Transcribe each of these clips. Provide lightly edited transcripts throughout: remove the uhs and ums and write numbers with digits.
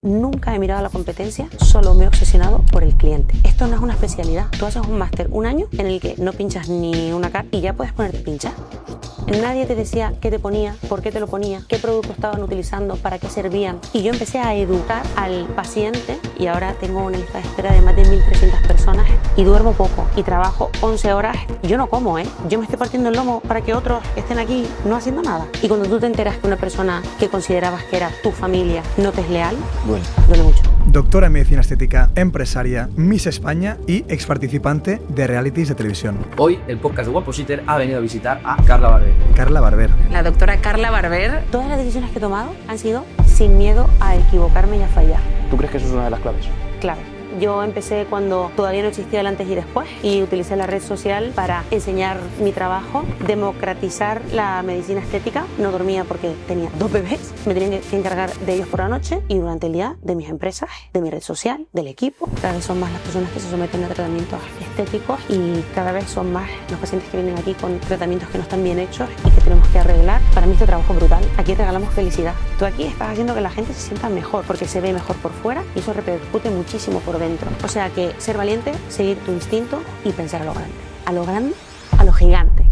Nunca he mirado a la competencia, solo me he obsesionado por el cliente. Esto no es una especialidad. Tú haces un máster un año en el que no pinchas ni una cara y ya puedes ponerte a pinchar. Nadie te decía qué te ponía, por qué te lo ponía, qué productos estaban utilizando, para qué servían. Y yo empecé a educar al paciente y ahora tengo una lista de espera de más de 1.300 personas y duermo poco y trabajo 11 horas. Yo no como, Yo me estoy partiendo el lomo para que otros estén aquí no haciendo nada. Y cuando tú te enteras que una persona que considerabas que era tu familia no te es leal, duele mucho. Doctora en Medicina Estética, empresaria, Miss España y ex participante de realities de televisión. Hoy el podcast de Guapositor ha venido a visitar a Carla Barber. Carla Barber. La doctora Carla Barber. Todas las decisiones que he tomado han sido sin miedo a equivocarme y a fallar. ¿Tú crees que eso es una de las claves? Claro. Yo empecé cuando todavía no existía el antes y después y utilicé la red social para enseñar mi trabajo, democratizar la medicina estética. No dormía porque tenía 2 bebés, me tenía que encargar de ellos por la noche y durante el día de mis empresas, de mi red social, del equipo. Cada vez son más las personas que se someten a tratamientos estéticos y cada vez son más los pacientes que vienen aquí con tratamientos que no están bien hechos y que tenemos que arreglar. Para mí este trabajo es brutal. Aquí regalamos felicidad. Tú aquí estás haciendo que la gente se sienta mejor porque se ve mejor por fuera y eso repercute muchísimo por dentro. O sea que ser valiente, seguir tu instinto y pensar a lo grande. A lo grande, a lo gigante.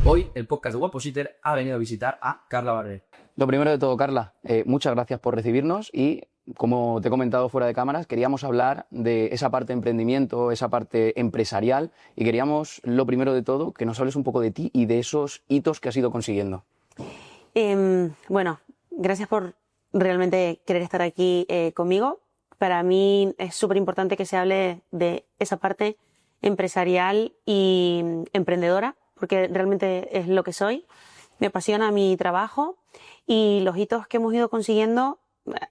Hoy el podcast de Guapositor ha venido a visitar a Carla Barber. Lo primero de todo, Carla, muchas gracias por recibirnos y, como te he comentado fuera de cámaras, queríamos hablar de esa parte de emprendimiento, esa parte empresarial y queríamos, lo primero de todo, que nos hables un poco de ti y de esos hitos que has ido consiguiendo. Bueno, gracias por realmente querer estar aquí conmigo. Para mí es súper importante que se hable de esa parte empresarial y emprendedora, porque realmente es lo que soy. Me apasiona mi trabajo y los hitos que hemos ido consiguiendo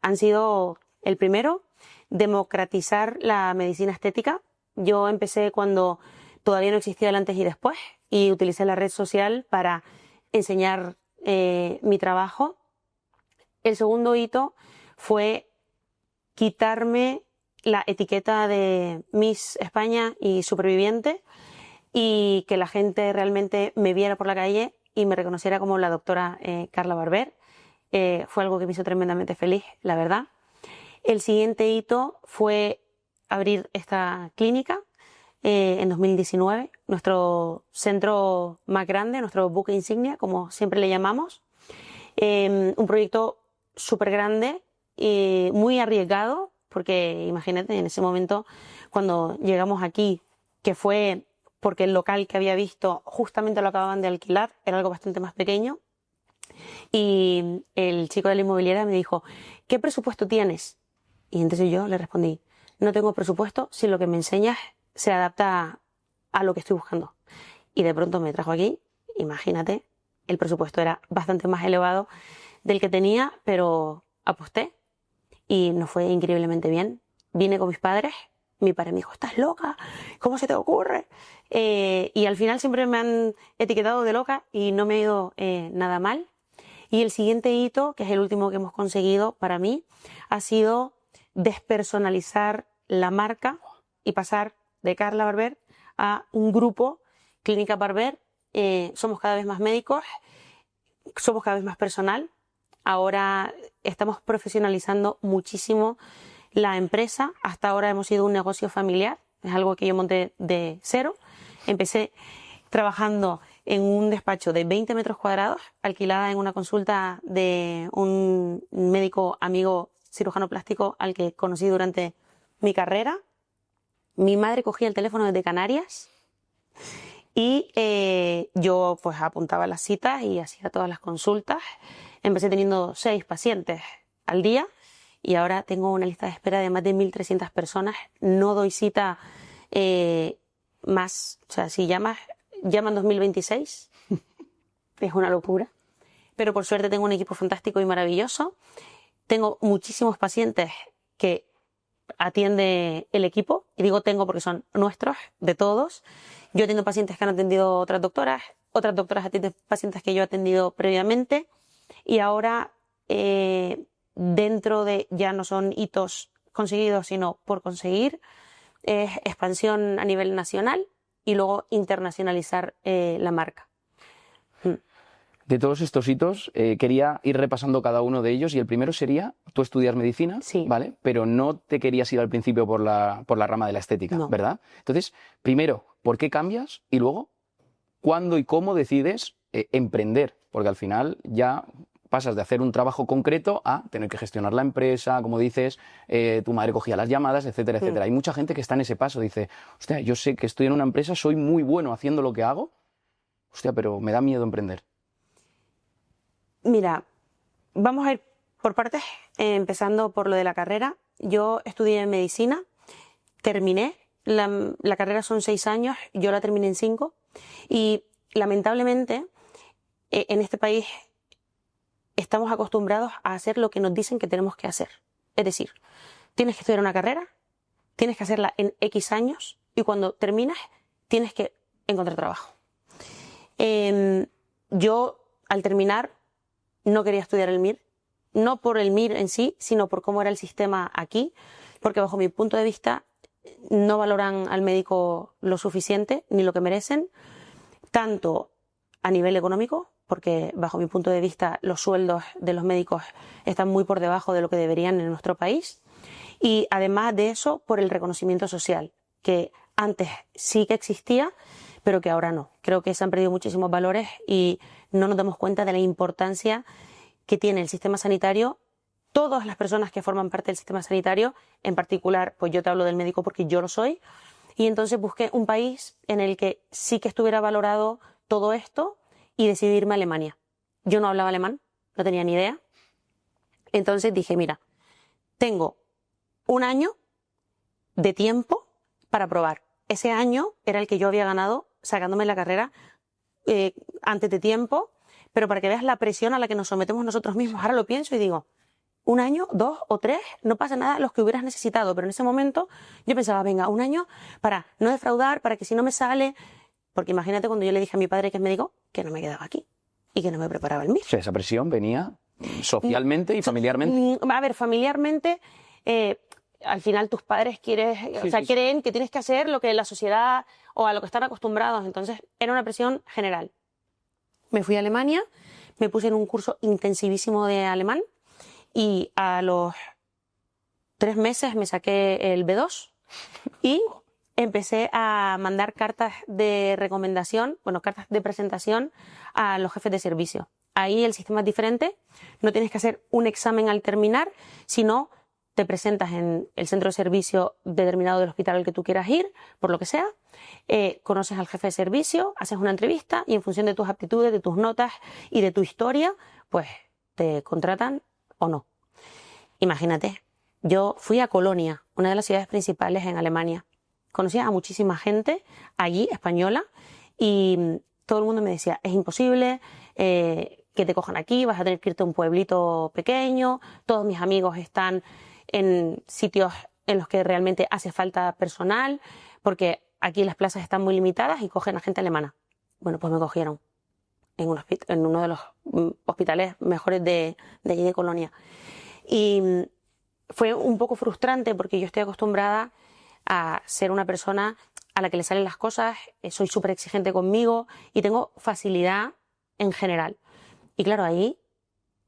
han sido, el primero, democratizar la medicina estética. Yo empecé cuando todavía no existía el antes y después y utilicé la red social para enseñar mi trabajo. El segundo hito fue quitarme la etiqueta de Miss España y superviviente y que la gente realmente me viera por la calle y me reconociera como la doctora Carla Barber. Fue algo que me hizo tremendamente feliz, la verdad. El siguiente hito fue abrir esta clínica en 2019, nuestro centro más grande, nuestro buque insignia, como siempre le llamamos. Un proyecto súper grande y muy arriesgado, porque imagínate en ese momento cuando llegamos aquí, que fue porque el local que había visto justamente lo acababan de alquilar, era algo bastante más pequeño. Y el chico de la inmobiliaria me dijo, ¿qué presupuesto tienes? Y entonces yo le respondí, no tengo presupuesto si lo que me enseñas se adapta a lo que estoy buscando. Y de pronto me trajo aquí, imagínate, el presupuesto era bastante más elevado del que tenía, pero aposté y nos fue increíblemente bien. Vine con mis padres, mi padre me dijo, ¿estás loca? ¿Cómo se te ocurre? Y al final siempre me han etiquetado de loca y no me ha ido nada mal. Y el siguiente hito, que es el último que hemos conseguido para mí, ha sido despersonalizar la marca y pasar de Carla Barber a un grupo, Clínica Barber. Somos cada vez más médicos, somos cada vez más personal. Ahora estamos profesionalizando muchísimo la empresa. Hasta ahora hemos sido un negocio familiar, es algo que yo monté de cero. Empecé trabajando en un despacho de 20 metros cuadrados, alquilada en una consulta de un médico amigo cirujano plástico al que conocí durante mi carrera. Mi madre cogía el teléfono desde Canarias y yo pues apuntaba las citas y hacía todas las consultas. Empecé teniendo 6 pacientes al día y ahora tengo una lista de espera de más de 1.300 personas. No doy cita más, o sea, si llaman 2026, es una locura. Pero por suerte tengo un equipo fantástico y maravilloso. Tengo muchísimos pacientes que atiende el equipo, y digo tengo porque son nuestros, de todos. Yo atiendo pacientes que han atendido otras doctoras atienden pacientes que yo he atendido previamente, y ahora dentro de, ya no son hitos conseguidos, sino por conseguir, es expansión a nivel nacional y luego internacionalizar la marca. De todos estos hitos, quería ir repasando cada uno de ellos y el primero sería, tú estudias medicina, Sí. ¿vale? Pero no te querías ir al principio por la rama de la estética, No. ¿verdad? Entonces, primero, ¿por qué cambias? Y luego, ¿cuándo y cómo decides emprender? Porque al final ya pasas de hacer un trabajo concreto a tener que gestionar la empresa, como dices, tu madre cogía las llamadas, etcétera, etcétera. Hay mucha gente que está en ese paso, dice, hostia, yo sé que estoy en una empresa, soy muy bueno haciendo lo que hago, hostia, pero me da miedo emprender. Mira, vamos a ir por partes, empezando por lo de la carrera. Yo estudié medicina, terminé, la carrera son 6 años, yo la terminé en 5 y lamentablemente en este país estamos acostumbrados a hacer lo que nos dicen que tenemos que hacer. Es decir, tienes que estudiar una carrera, tienes que hacerla en X años y cuando terminas tienes que encontrar trabajo. Yo al terminar no quería estudiar el MIR, no por el MIR en sí, sino por cómo era el sistema aquí, porque bajo mi punto de vista no valoran al médico lo suficiente ni lo que merecen, tanto a nivel económico, porque bajo mi punto de vista los sueldos de los médicos están muy por debajo de lo que deberían en nuestro país, y además de eso por el reconocimiento social, que antes sí que existía, pero que ahora no. Creo que se han perdido muchísimos valores y no nos damos cuenta de la importancia que tiene el sistema sanitario, todas las personas que forman parte del sistema sanitario, en particular, pues yo te hablo del médico porque yo lo soy, y entonces busqué un país en el que sí que estuviera valorado todo esto y decidí irme a Alemania. Yo no hablaba alemán, no tenía ni idea, entonces dije, mira, tengo 1 año de tiempo para probar. Ese año era el que yo había ganado sacándome la carrera antes de tiempo, pero para que veas la presión a la que nos sometemos nosotros mismos. Ahora lo pienso y digo, 1 año, 2 o 3, no pasa nada los que hubieras necesitado, pero en ese momento yo pensaba, venga, 1 año para no defraudar, para que si no me sale, porque imagínate cuando yo le dije a mi padre que es médico, que no me quedaba aquí y que no me preparaba el MIR. O sea, esa presión venía socialmente y familiarmente. A ver, familiarmente, al final tus padres creen que tienes que hacer lo que la sociedad o a lo que están acostumbrados, entonces era una presión general. Me fui a Alemania, me puse en un curso intensivísimo de alemán y a los 3 meses me saqué el B2 y empecé a mandar cartas de recomendación, bueno, cartas de presentación a los jefes de servicio. Ahí el sistema es diferente, no tienes que hacer un examen al terminar, sino te presentas en el centro de servicio determinado del hospital al que tú quieras ir, por lo que sea, conoces al jefe de servicio, haces una entrevista y en función de tus aptitudes, de tus notas y de tu historia, pues te contratan o no. Imagínate, yo fui a Colonia, una de las ciudades principales en Alemania. Conocía a muchísima gente allí, española, y todo el mundo me decía, es imposible que te cojan aquí, vas a tener que irte a un pueblito pequeño, todos mis amigos están en sitios en los que realmente hace falta personal, porque aquí las plazas están muy limitadas y cogen a gente alemana. Bueno, pues me cogieron en uno de los hospitales mejores de allí de Colonia. Y fue un poco frustrante porque yo estoy acostumbrada a ser una persona a la que le salen las cosas, soy súper exigente conmigo y tengo facilidad en general. Y claro, ahí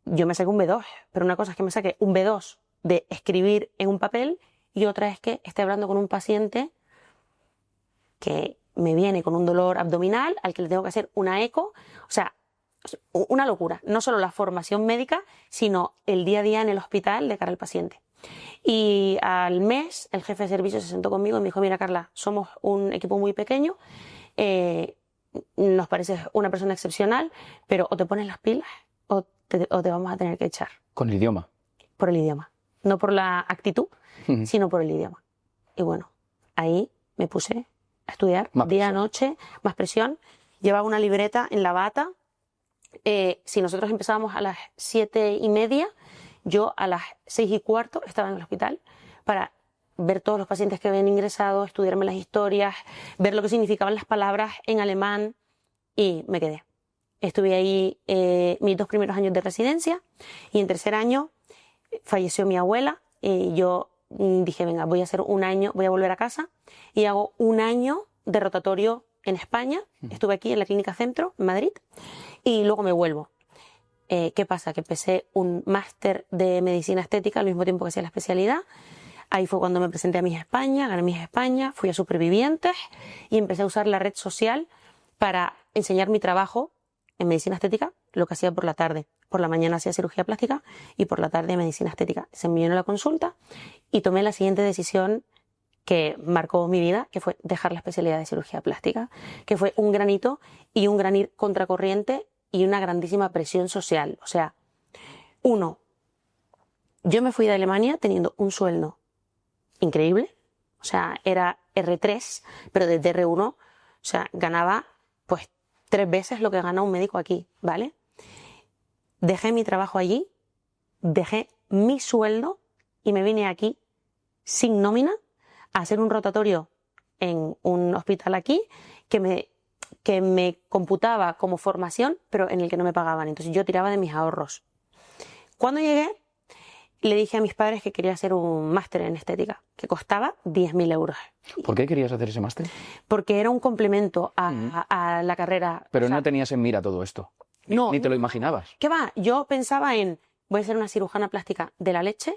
yo me saqué un B2, pero una cosa es que me saqué un B2 de escribir en un papel y otra es que esté hablando con un paciente que me viene con un dolor abdominal al que le tengo que hacer una eco. O sea, una locura. No solo la formación médica, sino el día a día en el hospital de cara al paciente. Y al mes el jefe de servicio se sentó conmigo y me dijo, mira Carla, somos un equipo muy pequeño, nos pareces una persona excepcional, pero o te pones las pilas o te vamos a tener que echar. Con el idioma. Por el idioma. No por la actitud, sino por el idioma. Y bueno, ahí me puse a estudiar día, noche, más presión. Llevaba una libreta en la bata. Si nosotros empezábamos a las 7:30, yo a las 6:15 estaba en el hospital para ver todos los pacientes que habían ingresado, estudiarme las historias, ver lo que significaban las palabras en alemán y me quedé. Estuve ahí mis 2 primeros años de residencia y en 3er año falleció mi abuela y yo dije, venga, voy a hacer un año, voy a volver a casa y hago un año de rotatorio en España. Estuve aquí en la Clínica Centro, en Madrid, y luego me vuelvo. ¿Qué pasa? Que empecé un máster de medicina estética al mismo tiempo que hacía la especialidad. Ahí fue cuando me presenté a Miss España, gané Miss España, fui a Supervivientes y empecé a usar la red social para enseñar mi trabajo en medicina estética, lo que hacía por la tarde. Por la mañana hacía cirugía plástica y por la tarde medicina estética. Se me vino la consulta y tomé la siguiente decisión que marcó mi vida, que fue dejar la especialidad de cirugía plástica, que fue un gran hito y un gran ir contracorriente y una grandísima presión social. O sea, yo me fui de Alemania teniendo un sueldo increíble, o sea, era R3, pero desde R1, o sea, ganaba pues 3 veces lo que gana un médico aquí, ¿vale? Dejé mi trabajo allí, dejé mi sueldo y me vine aquí sin nómina a hacer un rotatorio en un hospital aquí que me computaba como formación, pero en el que no me pagaban. Entonces yo tiraba de mis ahorros. Cuando llegué, le dije a mis padres que quería hacer un máster en estética, que costaba 10.000 euros. ¿Por qué querías hacer ese máster? Porque era un complemento a la carrera. Pero o sea, no tenías en mira todo esto. No. Ni te lo imaginabas. ¿Qué va? Yo pensaba voy a ser una cirujana plástica de la leche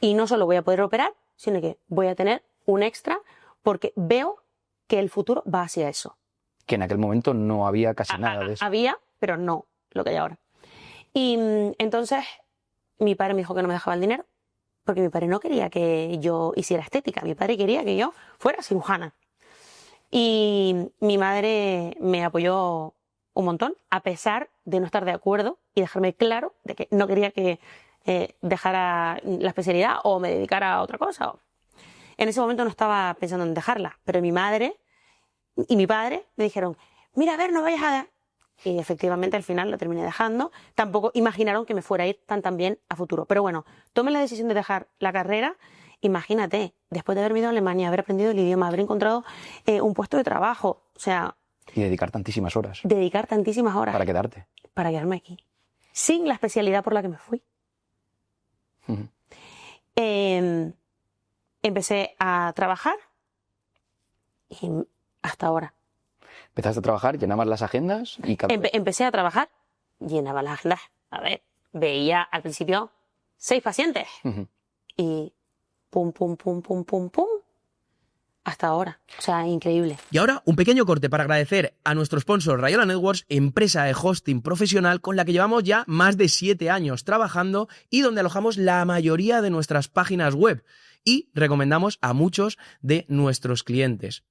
y no solo voy a poder operar, sino que voy a tener un extra porque veo que el futuro va hacia eso. Que en aquel momento no había casi nada de eso. Había, pero no lo que hay ahora. Y entonces mi padre me dijo que no me dejaba el dinero porque mi padre no quería que yo hiciera estética. Mi padre quería que yo fuera cirujana. Y mi madre me apoyó un montón, a pesar de no estar de acuerdo y dejarme claro de que no quería que dejara la especialidad o me dedicara a otra cosa. En ese momento no estaba pensando en dejarla, pero mi madre y mi padre me dijeron, mira, a ver, no vayas a... Y efectivamente al final lo terminé dejando. Tampoco imaginaron que me fuera a ir tan bien a futuro. Pero bueno, tomé la decisión de dejar la carrera. Imagínate, después de haber ido a Alemania, haber aprendido el idioma, haber encontrado un puesto de trabajo, o sea... Y dedicar tantísimas horas. Dedicar tantísimas horas. Para quedarte. Para quedarme aquí. Sin la especialidad por la que me fui. Empecé a trabajar y hasta ahora. Empezaste a trabajar, llenabas las agendas y... Empecé a trabajar, llenaba las agendas. A ver, veía al principio 6 pacientes. Y pum, pum, pum, pum, pum, pum. Hasta ahora. O sea, increíble. Y ahora, un pequeño corte para agradecer a nuestro sponsor Rayola Networks, empresa de hosting profesional con la que llevamos ya más de 7 años trabajando y donde alojamos la mayoría de nuestras páginas web y recomendamos a muchos de nuestros clientes.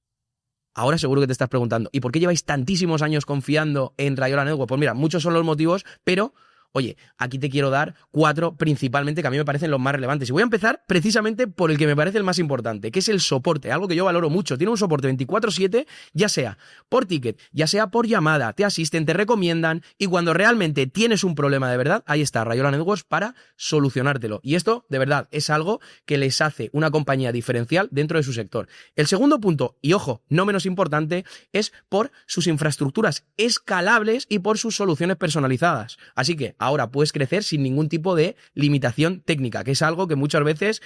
Ahora seguro que te estás preguntando, ¿y por qué lleváis tantísimos años confiando en Rayola Networks? Pues mira, muchos son los motivos, pero... Oye, aquí te quiero dar 4 principalmente que a mí me parecen los más relevantes. Y voy a empezar precisamente por el que me parece el más importante, que es el soporte, algo que yo valoro mucho. Tiene un soporte 24/7, ya sea por ticket, ya sea por llamada, te asisten, te recomiendan y cuando realmente tienes un problema de verdad, ahí está Rayola Networks para solucionártelo. Y esto, de verdad, es algo que les hace una compañía diferencial dentro de su sector. El segundo punto, y ojo, no menos importante, es por sus infraestructuras escalables y por sus soluciones personalizadas. Así que ahora puedes crecer sin ningún tipo de limitación técnica, que es algo que muchas veces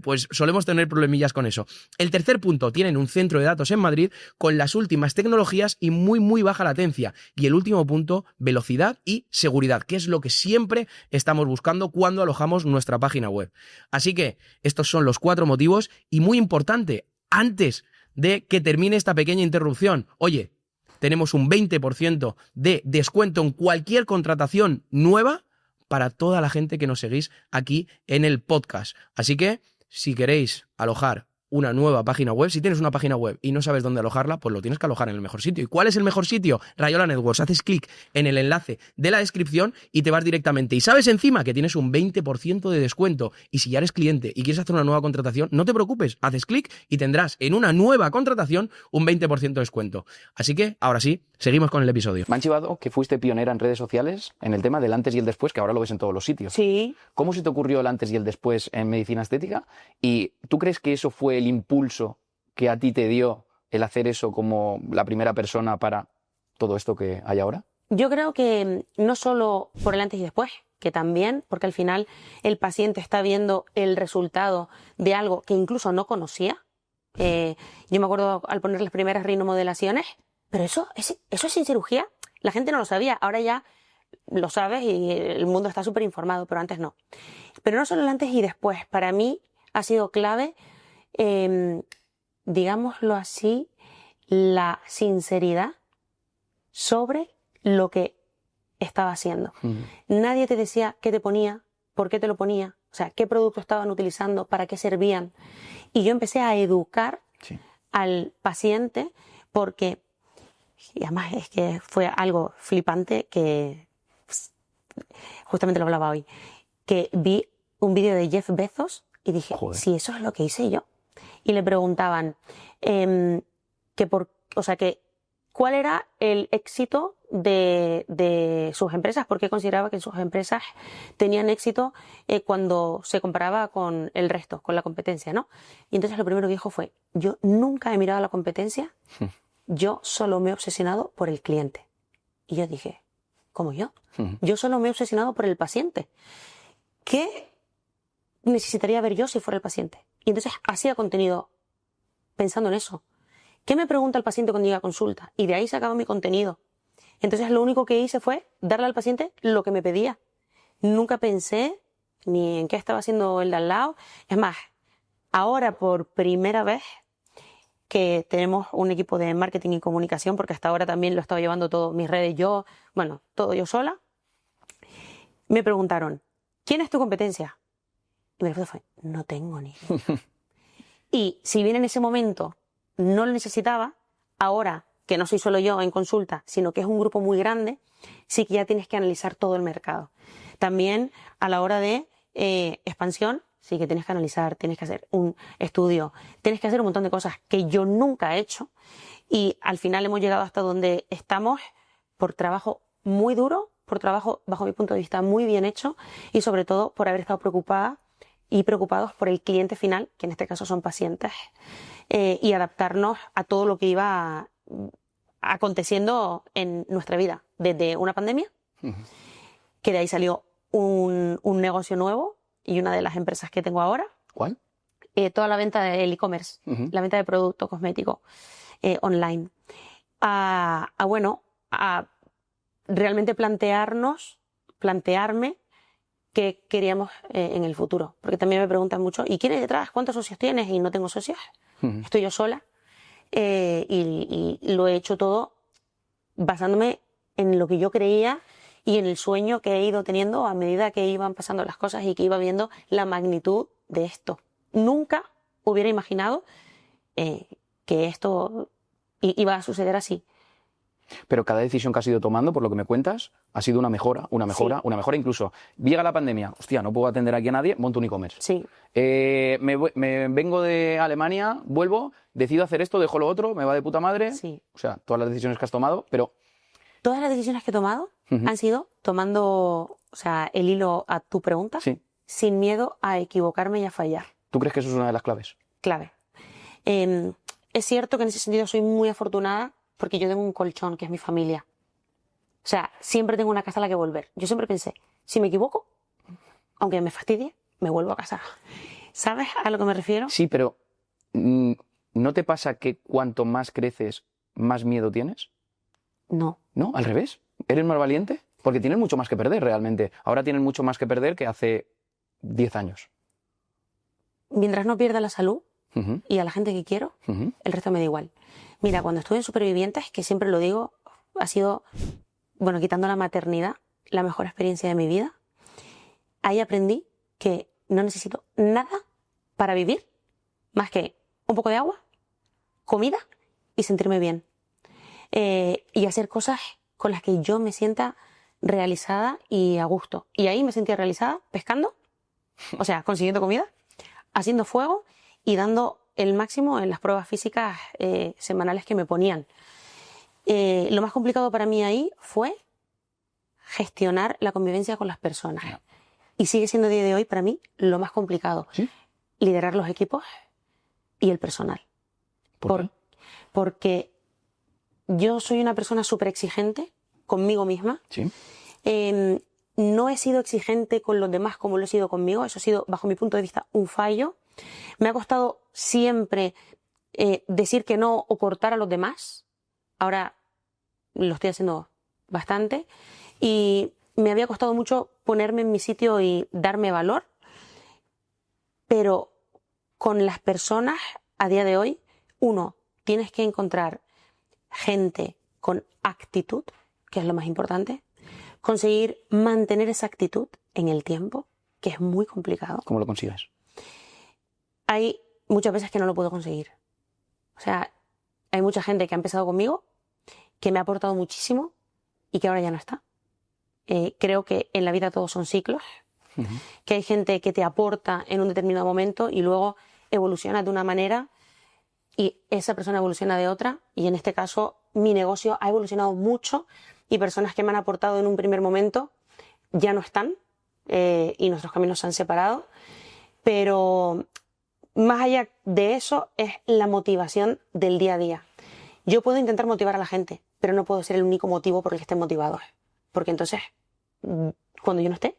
pues solemos tener problemillas con eso. El tercer punto, tienen un centro de datos en Madrid con las últimas tecnologías y muy baja latencia. Y el último punto, velocidad y seguridad, que es lo que siempre estamos buscando cuando alojamos nuestra página web. Así que estos son los 4 motivos y muy importante, antes de que termine esta pequeña interrupción, oye, tenemos un 20% de descuento en cualquier contratación nueva para toda la gente que nos seguís aquí en el podcast. Así que, si queréis alojar una nueva página web, si tienes una página web y no sabes dónde alojarla, pues lo tienes que alojar en el mejor sitio. ¿Y cuál es el mejor sitio? Rayola Networks. Haces clic en el enlace de la descripción y te vas directamente. Y sabes encima que tienes un 20% de descuento. Y si ya eres cliente y quieres hacer una nueva contratación, no te preocupes. Haces clic y tendrás en una nueva contratación un 20% de descuento. Así que, ahora sí, seguimos con el episodio. Me han chivado que fuiste pionera en redes sociales en el tema del antes y el después, que ahora lo ves en todos los sitios. Sí. ¿Cómo se te ocurrió el antes y el después en medicina estética? ¿Y tú crees que eso fue el impulso que a ti te dio el hacer eso como la primera persona para todo esto que hay ahora? Yo creo que no solo por el antes y después, que también, porque al final el paciente está viendo el resultado de algo que incluso no conocía. Yo me acuerdo al poner las primeras rinomodelaciones, pero eso es sin cirugía. La gente no lo sabía, ahora ya lo sabes y el mundo está súper informado, pero antes no. Pero no solo el antes y después, para mí ha sido clave, digámoslo así, la sinceridad sobre lo que estaba haciendo. Nadie te decía qué te ponía, por qué te lo ponía, o sea, qué productos estaban utilizando, para qué servían. Y yo empecé a educar al paciente porque, y además es que fue algo flipante que justamente lo hablaba hoy, que vi un vídeo de Jeff Bezos y dije, si eso es lo que hice yo. Y le preguntaban cuál era el éxito de sus empresas, porque consideraba que sus empresas tenían éxito cuando se comparaba con el resto, con la competencia, ¿no? Y entonces lo primero que dijo fue, yo nunca he mirado a la competencia, yo solo me he obsesionado por el cliente. Y yo dije, ¿cómo yo? Yo solo me he obsesionado por el paciente. ¿Qué necesitaría ver yo si fuera el paciente? Y entonces hacía contenido pensando en eso. ¿Qué me pregunta el paciente cuando llega a consulta? Y de ahí sacaba mi contenido. Entonces lo único que hice fue darle al paciente lo que me pedía. Nunca pensé ni en qué estaba haciendo el de al lado. Es más, ahora por primera vez que tenemos un equipo de marketing y comunicación, porque hasta ahora también lo estaba llevando todo, mis redes yo, bueno, todo yo sola, me preguntaron, ¿quién es tu competencia? Y mi respuesta fue, no tengo ni idea. Y si bien en ese momento no lo necesitaba, ahora que no soy solo yo en consulta, sino que es un grupo muy grande, sí que ya tienes que analizar todo el mercado. También a la hora de expansión, sí que tienes que analizar, tienes que hacer un estudio, tienes que hacer un montón de cosas que yo nunca he hecho y al final hemos llegado hasta donde estamos por trabajo muy duro, por trabajo, bajo mi punto de vista, muy bien hecho y sobre todo por haber estado preocupada y preocupados por el cliente final, que en este caso son pacientes, y adaptarnos a todo lo que iba aconteciendo en nuestra vida, desde una pandemia, que de ahí salió un negocio nuevo y una de las empresas que tengo ahora. ¿Cuál? Toda la venta del e-commerce, la venta de productos cosméticos online. A realmente plantearme qué queríamos en el futuro. Porque también me preguntan mucho, ¿y quién hay detrás? ¿Cuántos socios tienes? Y no tengo socios. Estoy yo sola. Y lo he hecho todo basándome en lo que yo creía y en el sueño que he ido teniendo a medida que iban pasando las cosas y que iba viendo la magnitud de esto. Nunca hubiera imaginado que esto iba a suceder así. Pero cada decisión que has ido tomando, por lo que me cuentas, ha sido una mejora, incluso. Llega la pandemia, hostia, no puedo atender aquí a nadie, monto un e-commerce. Sí. Me vengo de Alemania, vuelvo, decido hacer esto, dejo lo otro, me va de puta madre. Sí. O sea, todas las decisiones que has tomado, pero... Todas las decisiones que he tomado han sido tomando, el hilo a tu pregunta, sin miedo a equivocarme y a fallar. ¿Tú crees que eso es una de las claves? Clave. Es cierto que en ese sentido soy muy afortunada porque yo tengo un colchón que es mi familia. O sea, siempre tengo una casa a la que volver. Yo siempre pensé, si me equivoco, aunque me fastidie, me vuelvo a casa. ¿Sabes a lo que me refiero? Sí, pero ¿no te pasa que cuanto más creces, más miedo tienes? No. ¿No? ¿Al revés? ¿Eres más valiente? Porque tienes mucho más que perder realmente. Ahora tienes mucho más que perder que hace 10 años. Mientras no pierda la salud y a la gente que quiero, el resto me da igual. Mira, cuando estuve en Supervivientes, que siempre lo digo, ha sido, quitando la maternidad, la mejor experiencia de mi vida. Ahí aprendí que no necesito nada para vivir más que un poco de agua, comida y sentirme bien. Y hacer cosas con las que yo me sienta realizada y a gusto. Y ahí me sentía realizada pescando, consiguiendo comida, haciendo fuego y dando el máximo en las pruebas físicas semanales que me ponían. Lo más complicado para mí ahí fue gestionar la convivencia con las personas. Y sigue siendo a día de hoy para mí lo más complicado. ¿Sí? Liderar los equipos y el personal. ¿Por qué? Porque yo soy una persona súper exigente conmigo misma. Sí. no he sido exigente con los demás como lo he sido conmigo. Eso ha sido, bajo mi punto de vista, un fallo. Me ha costado siempre decir que no o cortar a los demás. Ahora lo estoy haciendo bastante. Y me había costado mucho ponerme en mi sitio y darme valor. Pero con las personas, a día de hoy, tienes que encontrar gente con actitud, que es lo más importante. Conseguir mantener esa actitud en el tiempo, que es muy complicado. ¿Cómo lo consigues? Hay muchas veces que no lo puedo conseguir. O sea, hay mucha gente que ha empezado conmigo, que me ha aportado muchísimo y que ahora ya no está. Creo que en la vida todos son ciclos, que hay gente que te aporta en un determinado momento y luego evoluciona de una manera y esa persona evoluciona de otra, y en este caso mi negocio ha evolucionado mucho y personas que me han aportado en un primer momento ya no están y nuestros caminos se han separado. Pero más allá de eso es la motivación del día a día. Yo puedo intentar motivar a la gente, pero no puedo ser el único motivo por el que estén motivados, porque entonces cuando yo no esté,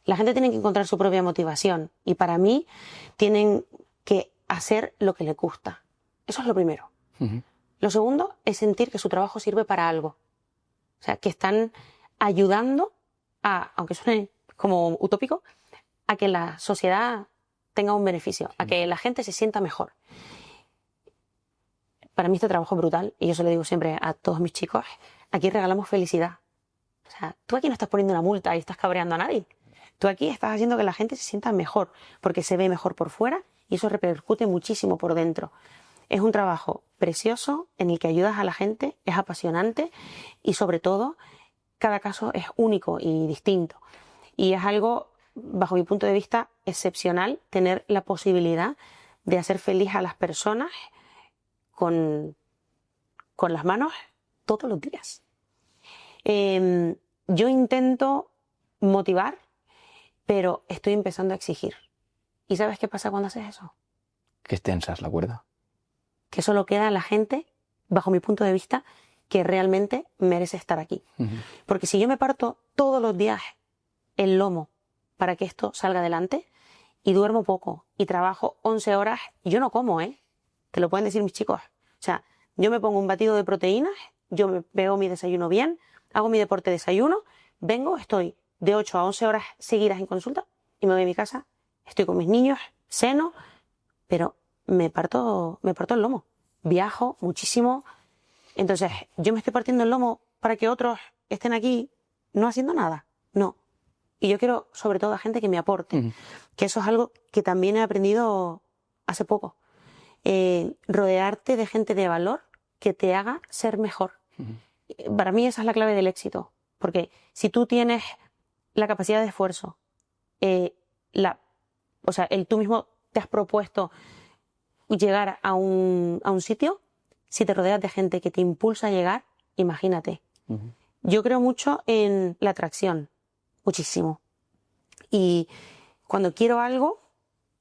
la gente tiene que encontrar su propia motivación y para mí tienen que hacer lo que les gusta. Eso es lo primero. Lo segundo es sentir que su trabajo sirve para algo. O sea, que están ayudando a, aunque suene como utópico, a que la sociedad tenga un beneficio, a que la gente se sienta mejor. Para mí este trabajo es brutal y yo se lo digo siempre a todos mis chicos. Aquí regalamos felicidad. O sea, tú aquí no estás poniendo una multa y estás cabreando a nadie. Tú aquí estás haciendo que la gente se sienta mejor porque se ve mejor por fuera y eso repercute muchísimo por dentro. Es un trabajo precioso en el que ayudas a la gente, es apasionante y sobre todo cada caso es único y distinto. Y es algo, bajo mi punto de vista, excepcional tener la posibilidad de hacer feliz a las personas con las manos todos los días. Yo intento motivar, pero estoy empezando a exigir. ¿Y sabes qué pasa cuando haces eso? Que tensas la cuerda. Que solo queda la gente, bajo mi punto de vista, que realmente merece estar aquí. Porque si yo me parto todos los días el lomo para que esto salga adelante y duermo poco y trabajo 11 horas, yo no como, te lo pueden decir mis chicos. O sea, yo me pongo un batido de proteínas, yo me veo mi desayuno bien, hago mi deporte de desayuno, vengo, estoy de 8 a 11 horas seguidas en consulta y me voy a mi casa, estoy con mis niños, ceno, pero me parto el lomo, viajo muchísimo. Entonces, yo me estoy partiendo el lomo para que otros estén aquí no haciendo nada, no. Y yo quiero, sobre todo, a gente que me aporte, que eso es algo que también he aprendido hace poco. Rodearte de gente de valor que te haga ser mejor. Para mí esa es la clave del éxito, porque si tú tienes la capacidad de esfuerzo, tú mismo te has propuesto llegar a un sitio, si te rodeas de gente que te impulsa a llegar, imagínate. Yo creo mucho en la atracción, muchísimo. Y cuando quiero algo,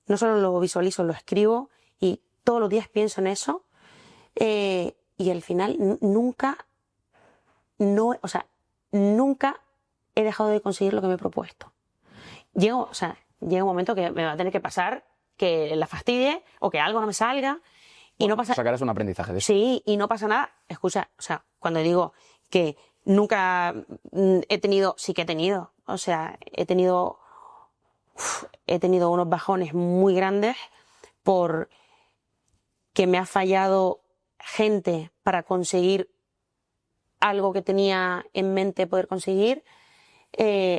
no solo lo visualizo, lo escribo y todos los días pienso en eso. Y al final nunca he dejado de conseguir lo que me he propuesto. Llega un momento que me va a tener que pasar que la fastidie o que algo no me salga y no pasa. Sacarás un aprendizaje de eso. Sí, y no pasa nada. Escucha, o sea, cuando digo que nunca he tenido, sí que he tenido. O sea, he tenido unos bajones muy grandes por que me ha fallado gente para conseguir algo que tenía en mente poder conseguir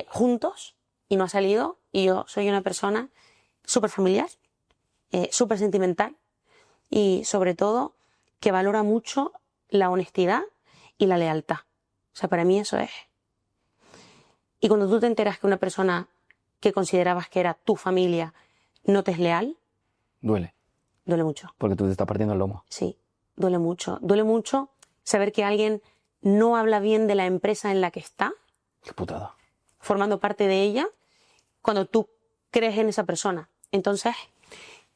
juntos y no ha salido. Y yo soy una persona súper familiar, súper sentimental y sobre todo que valora mucho la honestidad y la lealtad. O sea, para mí eso es. Y cuando tú te enteras que una persona que considerabas que era tu familia no te es leal, duele. Duele mucho. Porque tú te estás partiendo el lomo. Sí, duele mucho. Duele mucho saber que alguien no habla bien de la empresa en la que está. Qué putada. Formando parte de ella, cuando tú crees en esa persona. Entonces.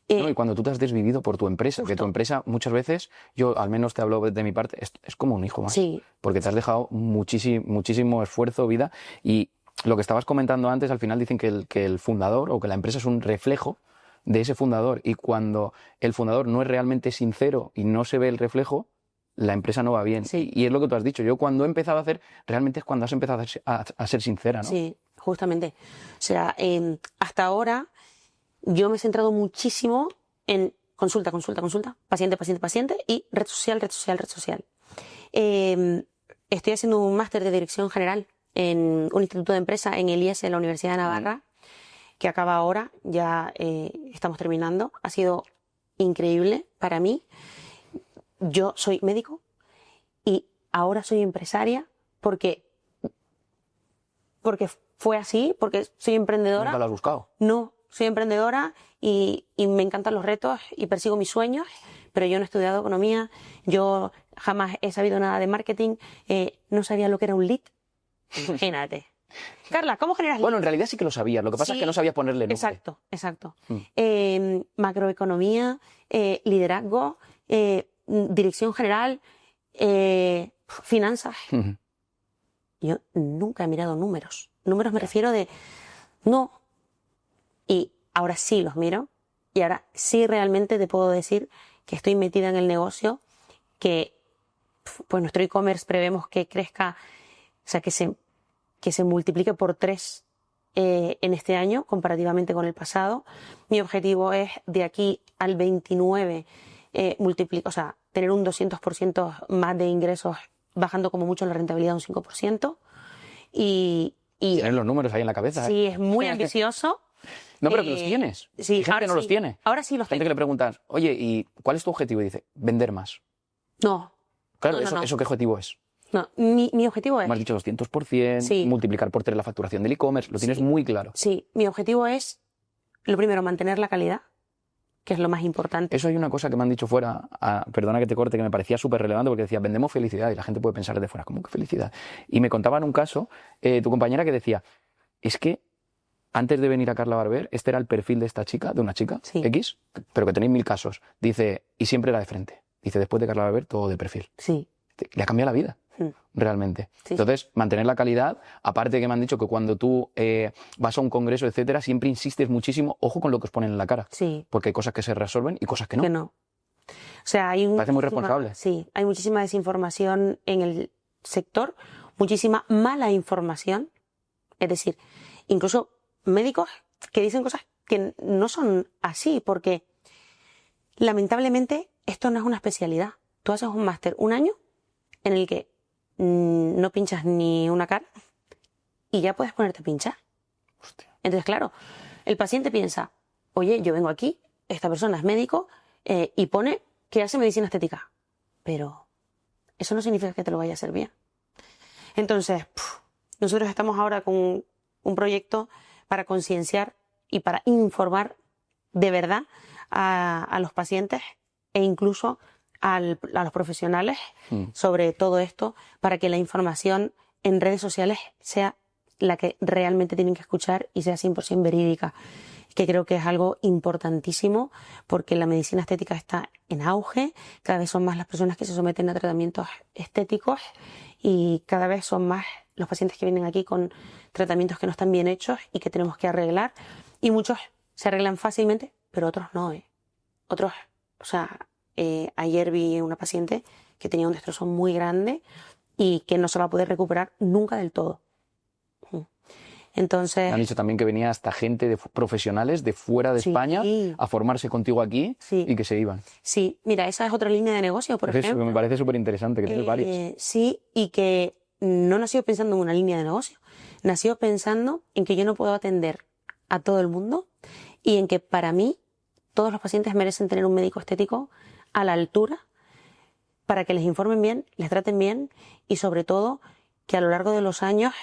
No, y cuando tú te has desvivido por tu empresa, Justo. que tu empresa muchas veces, yo al menos te hablo de mi parte, es como un hijo más. Sí. Porque te has dejado muchísimo esfuerzo, vida, y lo que estabas comentando antes, al final dicen que el fundador o que la empresa es un reflejo de ese fundador, y cuando el fundador no es realmente sincero y no se ve el reflejo, la empresa no va bien. Sí. Y es lo que tú has dicho. Yo cuando he empezado a hacer, realmente es cuando has empezado a ser sincera, ¿no? Sí, justamente. O sea, hasta ahora yo me he centrado muchísimo en consulta, paciente, y red social. Estoy haciendo un máster de dirección general en un instituto de empresa en el IES, en la Universidad de Navarra, que acaba ahora, ya estamos terminando. Ha sido increíble para mí. Yo soy médico y ahora soy empresaria porque fue así, porque soy emprendedora. ¿Nunca lo has buscado? No, soy emprendedora y me encantan los retos y persigo mis sueños, pero yo no he estudiado economía, yo jamás he sabido nada de marketing, no sabía lo que era un lead. Imagínate. Carla, ¿cómo generas lead? Bueno, en realidad sí que lo sabías, lo que pasa es que no sabías ponerle nombre. Exacto. Macroeconomía, liderazgo, dirección general, finanzas. Yo nunca he mirado números. Números me refiero de... No. Y ahora sí los miro. Y ahora sí realmente te puedo decir que estoy metida en el negocio, que pues nuestro e-commerce prevemos que crezca, o sea, que se multiplique por 3 en este año comparativamente con el pasado. Mi objetivo es de aquí al 29 o sea, tener un 200% más de ingresos, bajando como mucho la rentabilidad un 5%. Y tienes los números ahí en la cabeza. Sí, es muy ambicioso. No, pero que los tienes. Sí, hay gente que no los tiene. Ahora sí los gente tengo. que le preguntas, oye, ¿y cuál es tu objetivo? Y dice, vender más. No. Claro, No. ¿Eso qué objetivo es? No, mi objetivo es... Me has dicho 200%, Sí. multiplicar por 3 la facturación del e-commerce, lo tienes muy claro. Sí, mi objetivo es, lo primero, mantener la calidad, que es lo más importante. Eso hay una cosa que me han dicho fuera, perdona que te corte, que me parecía súper relevante, porque decía, vendemos felicidad, y la gente puede pensar de fuera, ¿cómo que felicidad? Y me contaban un caso, tu compañera, que decía, es que antes de venir a Carla Barber, este era el perfil de esta chica, de una chica, Sí. X, pero que tenéis 1000 casos. Dice, y siempre era de frente. Dice, después de Carla Barber, todo de perfil. Sí. Le ha cambiado la vida, realmente. Sí. Entonces, mantener la calidad, aparte que me han dicho que cuando tú vas a un congreso, etcétera, siempre insistes muchísimo, ojo con lo que os ponen en la cara. Sí. Porque hay cosas que se resuelven y cosas que no. Que no. O sea, hay Parece muy responsable. Sí, hay muchísima desinformación en el sector, muchísima mala información. Es decir, incluso médicos que dicen cosas que no son así, porque lamentablemente esto no es una especialidad. Tú haces un máster un año en el que no pinchas ni una cara y ya puedes ponerte a pinchar. Hostia. Entonces, claro, el paciente piensa, oye, yo vengo aquí, esta persona es médico y pone que hace medicina estética, pero eso no significa que te lo vaya a hacer bien. Entonces, nosotros estamos ahora con un proyecto para concienciar y para informar de verdad a los pacientes e incluso a los profesionales sobre todo esto, para que la información en redes sociales sea la que realmente tienen que escuchar y sea 100% verídica, que creo que es algo importantísimo, porque la medicina estética está en auge, cada vez son más las personas que se someten a tratamientos estéticos y cada vez son más los pacientes que vienen aquí con tratamientos que no están bien hechos y que tenemos que arreglar, y muchos se arreglan fácilmente, pero otros no. Otros, o sea, ayer vi una paciente que tenía un destrozo muy grande y que no se va a poder recuperar nunca del todo. Entonces... Me han dicho también que venía hasta gente de profesionales de fuera de España a formarse contigo aquí y que se iban. Sí, mira, esa es otra línea de negocio, por ejemplo. Eso me parece súper interesante, que tienes varios. Sí, y que no nació pensando en una línea de negocio. Nació pensando en que yo no puedo atender a todo el mundo y en que para mí todos los pacientes merecen tener un médico estético a la altura para que les informen bien, les traten bien y sobre todo que a lo largo de los años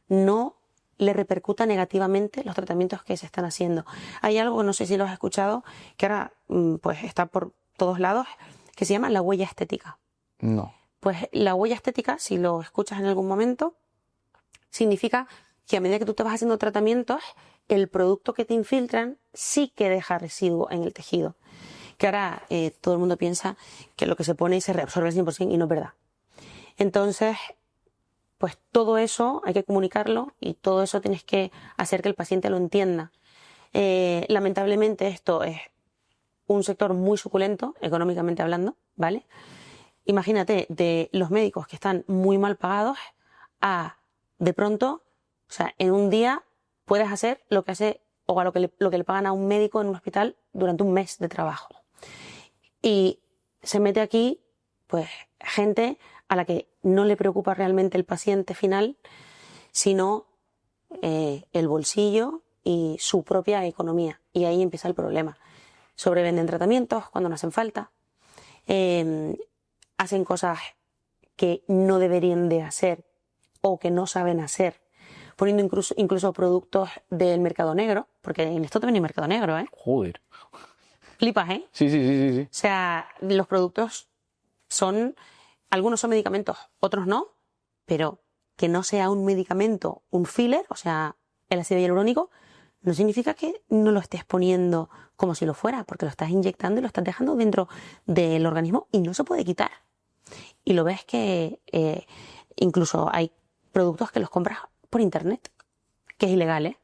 no le repercuta negativamente los tratamientos que se están haciendo. Hay algo, no sé si lo has escuchado, que ahora pues está por todos lados, que se llama la huella estética. No. Pues la huella estética, si lo escuchas en algún momento, significa que a medida que tú te vas haciendo tratamientos, el producto que te infiltran sí que deja residuo en el tejido. Que ahora todo el mundo piensa que lo que se pone se reabsorbe al 100% y no es verdad. Entonces, pues todo eso hay que comunicarlo y todo eso tienes que hacer que el paciente lo entienda. Lamentablemente esto es un sector muy suculento, económicamente hablando, ¿vale? Imagínate, de los médicos que están muy mal pagados a, de pronto, o sea, en un día puedes hacer lo que hace o a lo que le pagan a un médico en un hospital durante un mes de trabajo. Y se mete aquí, pues, gente a la que no le preocupa realmente el paciente final, sino el bolsillo y su propia economía. Y ahí empieza el problema. Sobrevenden tratamientos cuando no hacen falta. Hacen cosas que no deberían de hacer o que no saben hacer, poniendo incluso productos del mercado negro, porque en esto también hay mercado negro, ¿eh? Joder. Flipas, ¿eh? Sí. O sea, los productos algunos son medicamentos, otros no, pero que no sea un medicamento, un filler, o sea, el ácido hialurónico, no significa que no lo estés poniendo como si lo fuera, porque lo estás inyectando y lo estás dejando dentro del organismo y no se puede quitar. Y lo ves que incluso hay productos que los compras por internet, que es ilegal, ¿eh?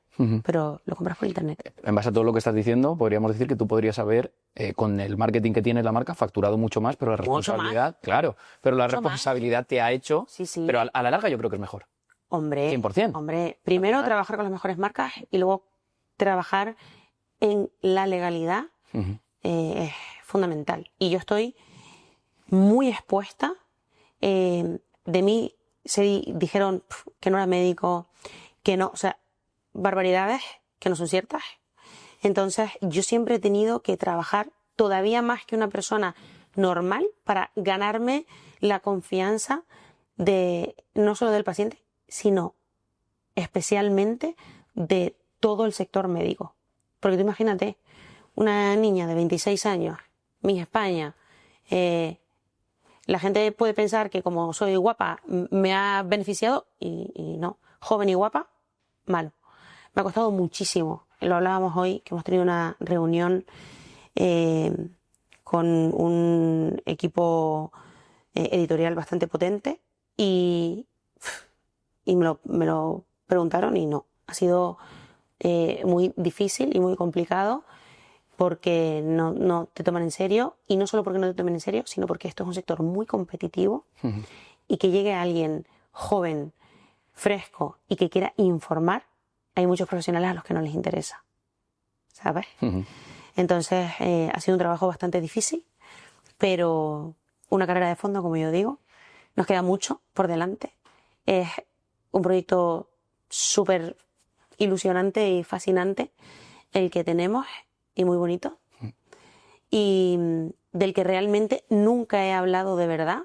Pero lo compras por internet. En base a todo lo que estás diciendo, podríamos decir que tú podrías haber, con el marketing que tiene la marca, facturado mucho más, pero la responsabilidad, claro, pero la responsabilidad te ha hecho, sí. Pero a la larga yo creo que es mejor. Hombre, 100%. Hombre, primero trabajar con las mejores marcas y luego trabajar en la legalidad es fundamental. Y yo estoy muy expuesta. De mí dijeron que no era médico, que no, o sea, barbaridades que no son ciertas. Entonces, yo siempre he tenido que trabajar todavía más que una persona normal para ganarme la confianza de no solo del paciente, sino especialmente de todo el sector médico. Porque tú imagínate, una niña de 26 años, Miss España, la gente puede pensar que como soy guapa me ha beneficiado y no. Joven y guapa, malo. Me ha costado muchísimo. Lo hablábamos hoy, que hemos tenido una reunión con un equipo editorial bastante potente y me lo preguntaron y no. Ha sido muy difícil y muy complicado porque no te toman en serio, y no solo porque no te tomen en serio, sino porque esto es un sector muy competitivo y que llegue alguien joven, fresco y que quiera informar, hay muchos profesionales a los que no les interesa, ¿sabes? Entonces ha sido un trabajo bastante difícil, pero una carrera de fondo, como yo digo. Nos queda mucho por delante. Es un proyecto súper ilusionante y fascinante el que tenemos, y muy bonito, y del que realmente nunca he hablado de verdad.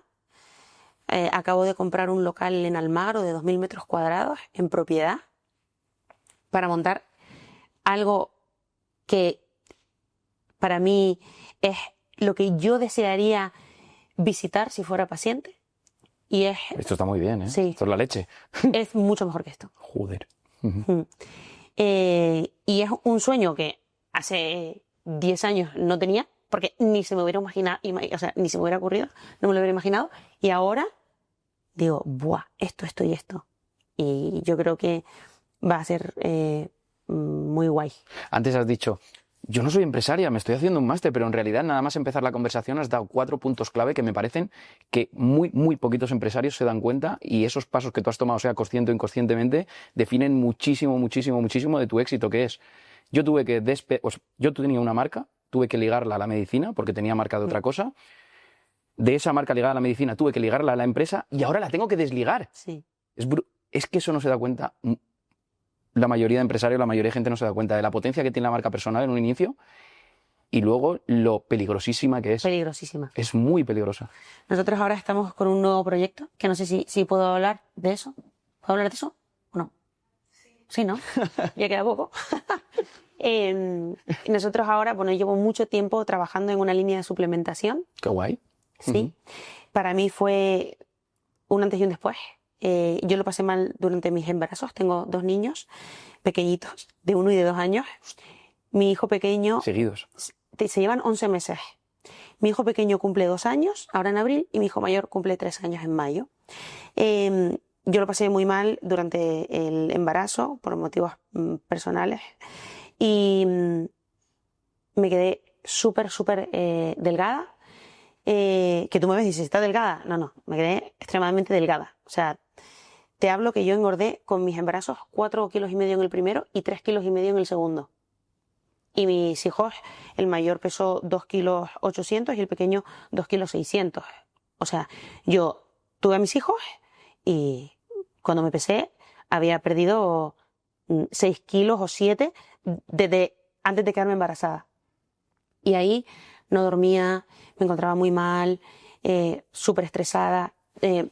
Acabo de comprar un local en Almagro de 2.000 metros cuadrados en propiedad para montar algo que para mí es lo que yo desearía visitar si fuera paciente. Y es... Esto está muy bien, ¿eh? Sí. Esto es la leche. Es mucho mejor que esto. Joder. Y es un sueño que hace 10 años no tenía, porque ni se me hubiera imaginado, o sea, ni se me hubiera ocurrido, no me lo hubiera imaginado. Y ahora digo, ¡buah! Esto y esto. Y yo creo que va a ser muy guay. Antes has dicho, yo no soy empresaria, me estoy haciendo un máster, pero en realidad nada más empezar la conversación has dado 4 puntos clave que me parecen que muy poquitos empresarios se dan cuenta, y esos pasos que tú has tomado, sea consciente o inconscientemente, definen muchísimo de tu éxito, que es, yo tuve que yo tenía una marca, tuve que ligarla a la medicina porque tenía marca de otra cosa. De esa marca ligada a la medicina tuve que ligarla a la empresa y ahora la tengo que desligar. Sí. Es que eso no se da cuenta. La mayoría de empresarios, la mayoría de gente no se da cuenta de la potencia que tiene la marca personal en un inicio y luego lo peligrosísima que es. Peligrosísima. Es muy peligrosa. Nosotros ahora estamos con un nuevo proyecto, que no sé si puedo hablar de eso. ¿Puedo hablar de eso o no? Sí, ¿no? Ya queda poco. Nosotros ahora, bueno, llevo mucho tiempo trabajando en una línea de suplementación. Qué guay. Sí. Para mí fue un antes y un después. Yo lo pasé mal durante mis embarazos. Tengo 2 niños pequeñitos, de 1 y de 2 años. Mi hijo pequeño... Seguidos. Se llevan 11 meses. Mi hijo pequeño cumple 2 años, ahora en abril, y mi hijo mayor cumple 3 años en mayo. yo lo pasé muy mal durante el embarazo por motivos personales y me quedé súper delgada. Que tú me ves y dices, ¿está delgada? No, me quedé extremadamente delgada. O sea, te hablo que yo engordé con mis embarazos 4,5 kilos en el primero y 3,5 kilos en el segundo. Y mis hijos, el mayor pesó 2,8 kilos y el pequeño 2,6 kilos. O sea, yo tuve a mis hijos y cuando me pesé había perdido 6 kilos o 7 desde antes de quedarme embarazada. Y ahí no dormía, me encontraba muy mal, súper estresada,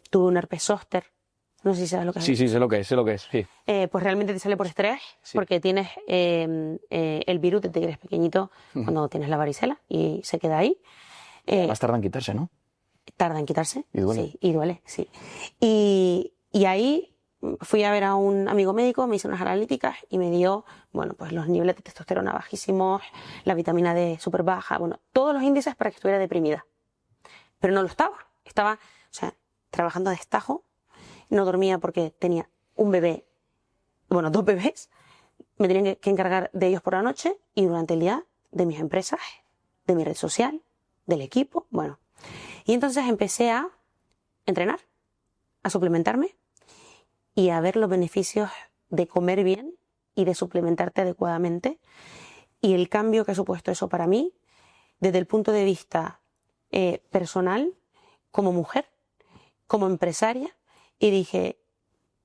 tuve un herpes zóster. No sé si sabes lo que es. Sí, sé lo que es, sí. Pues realmente te sale por estrés, sí. Porque tienes el virus desde que eres pequeñito, cuando tienes la varicela y se queda ahí. Más tarda en quitarse, ¿no? Tarda en quitarse. Y duele. Sí, y duele, sí. Y ahí fui a ver a un amigo médico, me hizo unas analíticas y me dio, bueno, pues los niveles de testosterona bajísimos, la vitamina D súper baja, bueno, todos los índices para que estuviera deprimida. Pero no lo estaba. Estaba, o sea, trabajando a destajo. No dormía porque tenía un bebé, bueno, 2 bebés. Me tenían que encargar de ellos por la noche y durante el día de mis empresas, de mi red social, del equipo, bueno. Y entonces empecé a entrenar, a suplementarme y a ver los beneficios de comer bien y de suplementarte adecuadamente. Y el cambio que ha supuesto eso para mí, desde el punto de vista personal, como mujer, como empresaria, y dije,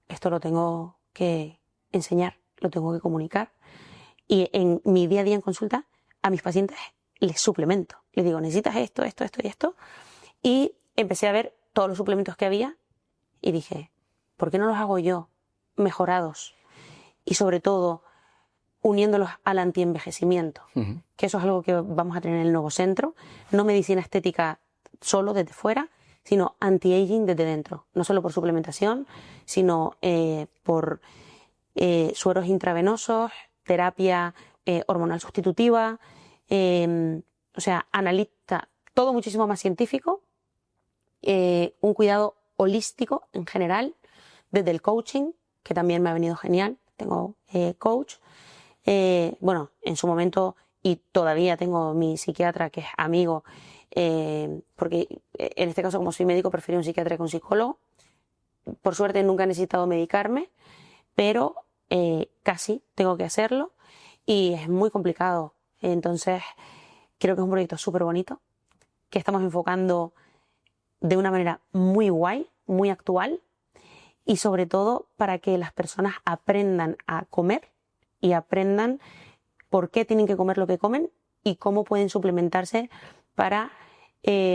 esto lo tengo que enseñar, lo tengo que comunicar. Y en mi día a día en consulta, a mis pacientes les suplemento. Les digo, necesitas esto y esto. Y empecé a ver todos los suplementos que había y dije, ¿por qué no los hago yo mejorados? Y sobre todo, uniéndolos al antienvejecimiento, que eso es algo que vamos a tener en el nuevo centro. No medicina estética solo desde fuera, sino anti-aging desde dentro. No solo por suplementación, sino por sueros intravenosos, terapia hormonal sustitutiva, o sea, analista, todo muchísimo más científico, un cuidado holístico en general, desde el coaching, que también me ha venido genial, tengo coach, bueno, en su momento, y todavía tengo mi psiquiatra que es amigo, porque en este caso como soy médico prefiero un psiquiatra que un psicólogo. Por suerte nunca he necesitado medicarme, pero casi tengo que hacerlo y es muy complicado. Entonces creo que es un proyecto súper bonito que estamos enfocando de una manera muy guay, muy actual y sobre todo para que las personas aprendan a comer y aprendan por qué tienen que comer lo que comen y cómo pueden suplementarse para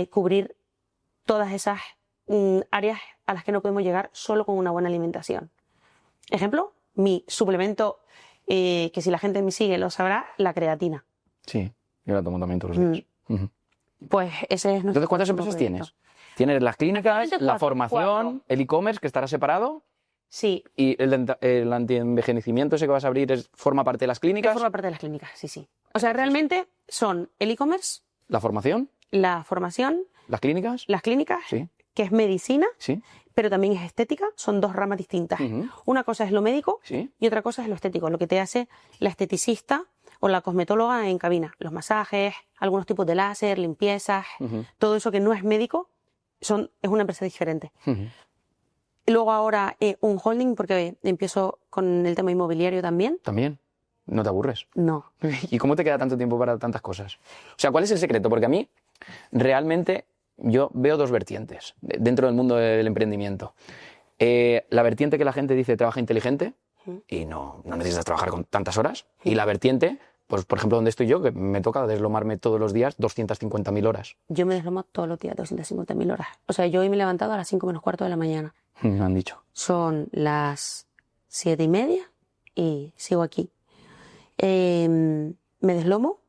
cubrir todas esas áreas a las que no podemos llegar solo con una buena alimentación. Ejemplo, mi suplemento, que si la gente me sigue lo sabrá, la creatina. Sí, yo la tomo también todos los días. Pues ese es nuestro. Entonces, ¿cuántas empresas tienes? ¿Tienes las clínicas, la formación, el e-commerce que estará separado? Sí. ¿Y el antienvejecimiento ese que vas a abrir forma parte de las clínicas? Forma parte de las clínicas, sí. O sea, realmente son el e-commerce, ¿La formación? La formación, ¿Las clínicas? Sí. Que es medicina, Sí. pero también es estética, son 2 ramas distintas. Una cosa es lo médico Sí. y otra cosa es lo estético, lo que te hace la esteticista o la cosmetóloga en cabina. Los masajes, algunos tipos de láser, limpiezas, todo eso que no es médico, es una empresa diferente. Luego ahora un holding, porque empiezo con el tema inmobiliario también. ¿También? ¿No te aburres? No. ¿Y cómo te queda tanto tiempo para tantas cosas? O sea, ¿cuál es el secreto? Porque a mí, realmente, yo veo 2 vertientes dentro del mundo del emprendimiento. La vertiente que la gente dice trabaja inteligente y no necesitas trabajar con tantas horas. Y la vertiente, pues por ejemplo, donde estoy yo, que me toca deslomarme todos los días 250.000 horas. Yo me deslomo todos los días 250.000 horas. O sea, yo hoy me he levantado a las 5 menos cuarto de la mañana. Me han dicho. Son las 7:30 y sigo aquí. Me deslomo,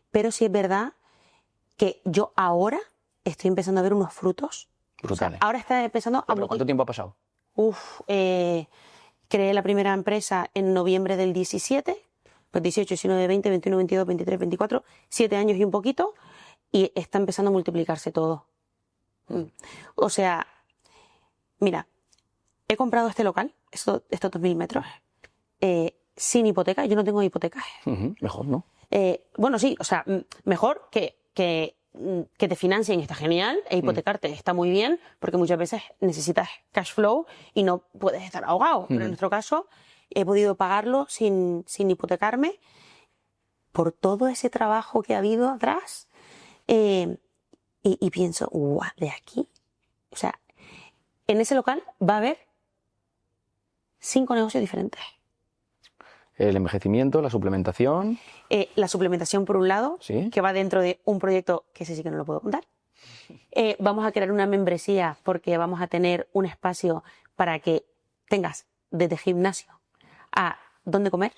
pero sí es verdad que yo ahora estoy empezando a ver unos frutos. Brutales. O sea, ahora está empezando a... ¿Cuánto tiempo ha pasado? Creé la primera empresa en noviembre del 17, pues 18, 19, 20, 21, 22, 23, 24, 7 años y un poquito, y está empezando a multiplicarse todo. O sea, mira, he comprado este local, estos 2.000 metros, sin hipoteca. Yo no tengo hipoteca. Mejor, ¿no? Bueno, sí, o sea, mejor que te financien está genial, e hipotecarte está muy bien, porque muchas veces necesitas cash flow y no puedes estar ahogado. Pero en nuestro caso, he podido pagarlo sin hipotecarme por todo ese trabajo que ha habido atrás. Y pienso, guau, de aquí, o sea, en ese local va a haber 5 negocios diferentes. El envejecimiento, la suplementación. La suplementación, por un lado, ¿Sí? que va dentro de un proyecto que ese sí que no lo puedo contar. Vamos a crear una membresía porque vamos a tener un espacio para que tengas desde gimnasio a dónde comer,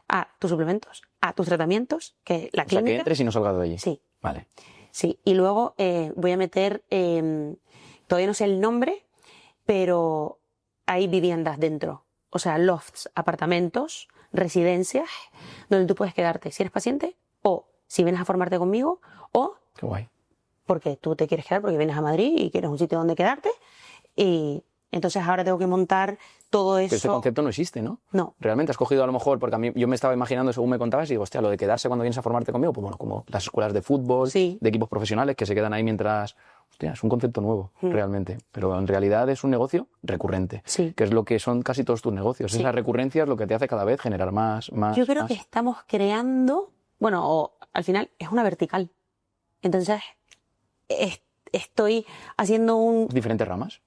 a tus suplementos, a tus tratamientos, que la clínica. O sea, que entres y no salgas de allí. Sí. Vale. Sí, y luego voy a meter, todavía no sé el nombre, pero hay viviendas dentro. O sea, lofts, apartamentos, residencias, donde tú puedes quedarte si eres paciente o si vienes a formarte conmigo o Qué guay. porque tú te quieres quedar porque vienes a Madrid y quieres un sitio donde quedarte. Y entonces ahora tengo que montar todo eso. Pero este concepto no existe, ¿no? No. Realmente has cogido a lo mejor, porque a mí yo me estaba imaginando según me contabas y digo, hostia, lo de quedarse cuando vienes a formarte conmigo, pues bueno, como las escuelas de fútbol, Sí. de equipos profesionales que se quedan ahí mientras... Hostia, es un concepto nuevo, realmente. Pero en realidad es un negocio recurrente, Sí. que es lo que son casi todos tus negocios. Sí. Esa recurrencia es lo que te hace cada vez generar más. Yo creo más. que estamos creando, bueno, al final es una vertical. Entonces, estoy haciendo Diferentes ramas.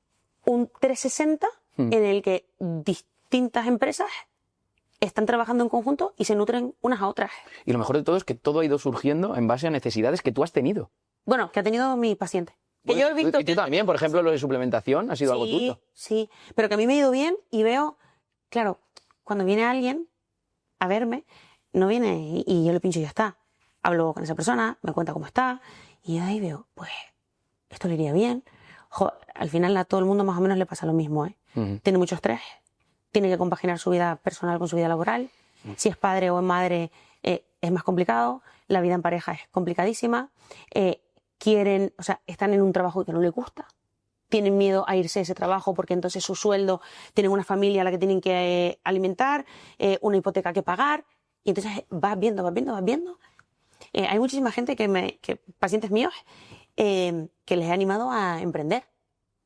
un 360 en el que distintas empresas están trabajando en conjunto y se nutren unas a otras. Y lo mejor de todo es que todo ha ido surgiendo en base a necesidades que tú has tenido. Bueno, que ha tenido mi paciente. Que yo he visto Y tú también, por ejemplo, lo de suplementación ha sido algo tuyo. Sí, pero que a mí me ha ido bien y veo, claro, cuando viene alguien a verme, no viene y yo le pincho y ya está. Hablo con esa persona, me cuenta cómo está y yo ahí veo, pues, esto le iría bien. Al final a todo el mundo más o menos le pasa lo mismo, ¿eh? Tiene mucho estrés, tiene que compaginar su vida personal con su vida laboral. Si es padre o es madre, es más complicado. La vida en pareja es complicadísima. Están en un trabajo que no les gusta. Tienen miedo a irse de ese trabajo porque entonces su sueldo, tienen una familia a la que tienen que alimentar, una hipoteca que pagar. Y entonces vas viendo. Hay muchísima gente pacientes míos, que les he animado a emprender.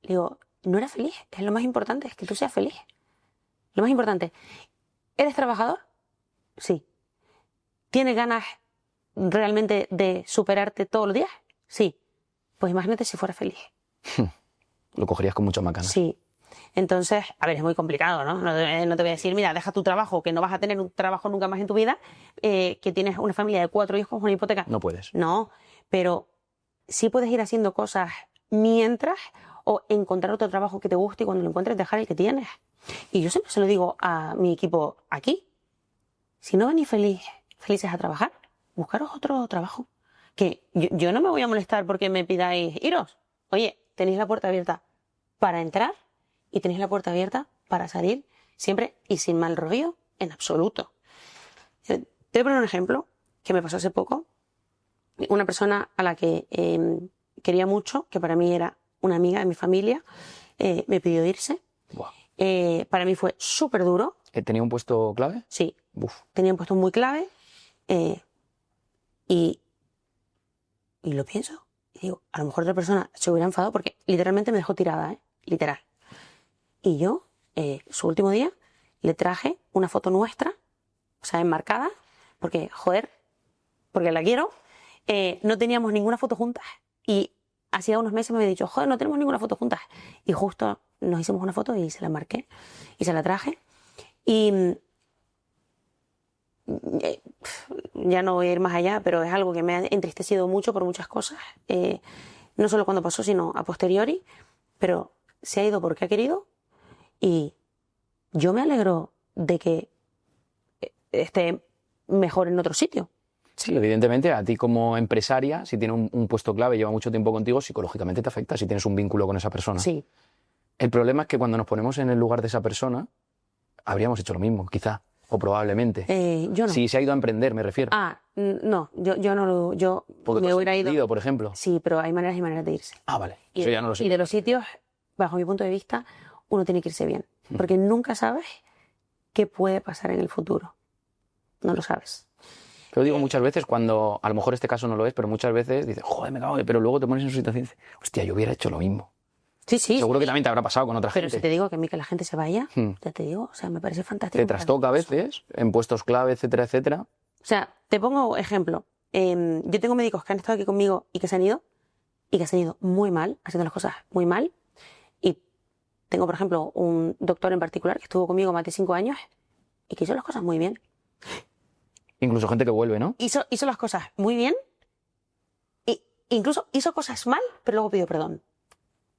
Digo, no eres feliz, es lo más importante, es que tú seas feliz. Lo más importante. ¿Eres trabajador? Sí. ¿Tienes ganas realmente de superarte todos los días? Sí. Pues imagínate si fueras feliz. Lo cogerías con muchas más ganas. Sí. Entonces, a ver, es muy complicado, ¿no? No te voy a decir, mira, deja tu trabajo, que no vas a tener un trabajo nunca más en tu vida, que tienes una familia de 4 hijos con una hipoteca. No puedes. No, pero sí puedes ir haciendo cosas mientras o encontrar otro trabajo que te guste y cuando lo encuentres dejar el que tienes. Y yo siempre se lo digo a mi equipo aquí. Si no venís felices a trabajar, buscaros otro trabajo. Que yo no me voy a molestar porque me pidáis iros. Oye, tenéis la puerta abierta para entrar y tenéis la puerta abierta para salir siempre y sin mal rollo en absoluto. Te voy a poner un ejemplo que me pasó hace poco. Una persona a la que quería mucho, que para mí era una amiga de mi familia, me pidió irse. Wow. Para mí fue súper duro. ¿Tenía un puesto clave? Sí. Uf. Tenía un puesto muy clave. Y lo pienso. Y digo, a lo mejor otra persona se hubiera enfadado porque literalmente me dejó tirada, literal. Y yo, su último día, le traje una foto nuestra, o sea, enmarcada, porque, joder, porque la quiero. No teníamos ninguna foto juntas. Y hacía unos meses me había dicho, joder, no tenemos ninguna foto juntas. Y justo nos hicimos una foto y se la enmarqué y se la traje. Y ya no voy a ir más allá, pero es algo que me ha entristecido mucho por muchas cosas. No solo cuando pasó, sino a posteriori. Pero se ha ido porque ha querido. Y yo me alegro de que esté mejor en otro sitio. Sí, evidentemente, a ti como empresaria, si tienes un puesto clave, lleva mucho tiempo contigo, psicológicamente te afecta si tienes un vínculo con esa persona. Sí. El problema es que cuando nos ponemos en el lugar de esa persona, habríamos hecho lo mismo, quizá, o probablemente. Yo no. Si se ha ido a emprender, me refiero. No, yo no lo... Yo Porque me tú has hubiera ido... por ejemplo. Sí, pero hay maneras y maneras de irse. Ah, vale. Eso ya no lo sé. Y de los sitios, bajo mi punto de vista, uno tiene que irse bien. porque nunca sabes qué puede pasar en el futuro. No lo sabes. Te lo digo muchas veces cuando, a lo mejor este caso no lo es, pero muchas veces dices, joder, me cago, pero luego te pones en su situación y dices, hostia, yo hubiera hecho lo mismo. Sí, sí. Seguro que también te habrá pasado con otra Pero gente. si te digo que a mí que la gente se vaya, ya te digo, o sea, me parece fantástico. Te trastoca a veces, en puestos clave, etcétera, etcétera. O sea, te pongo ejemplo. Yo tengo médicos que han estado aquí conmigo y que se han ido muy mal, haciendo las cosas muy mal. Y tengo, por ejemplo, un doctor en particular que estuvo conmigo más de 5 años y que hizo las cosas muy bien. Incluso gente que vuelve, ¿no? Hizo las cosas muy bien e incluso hizo cosas mal, pero luego pidió perdón.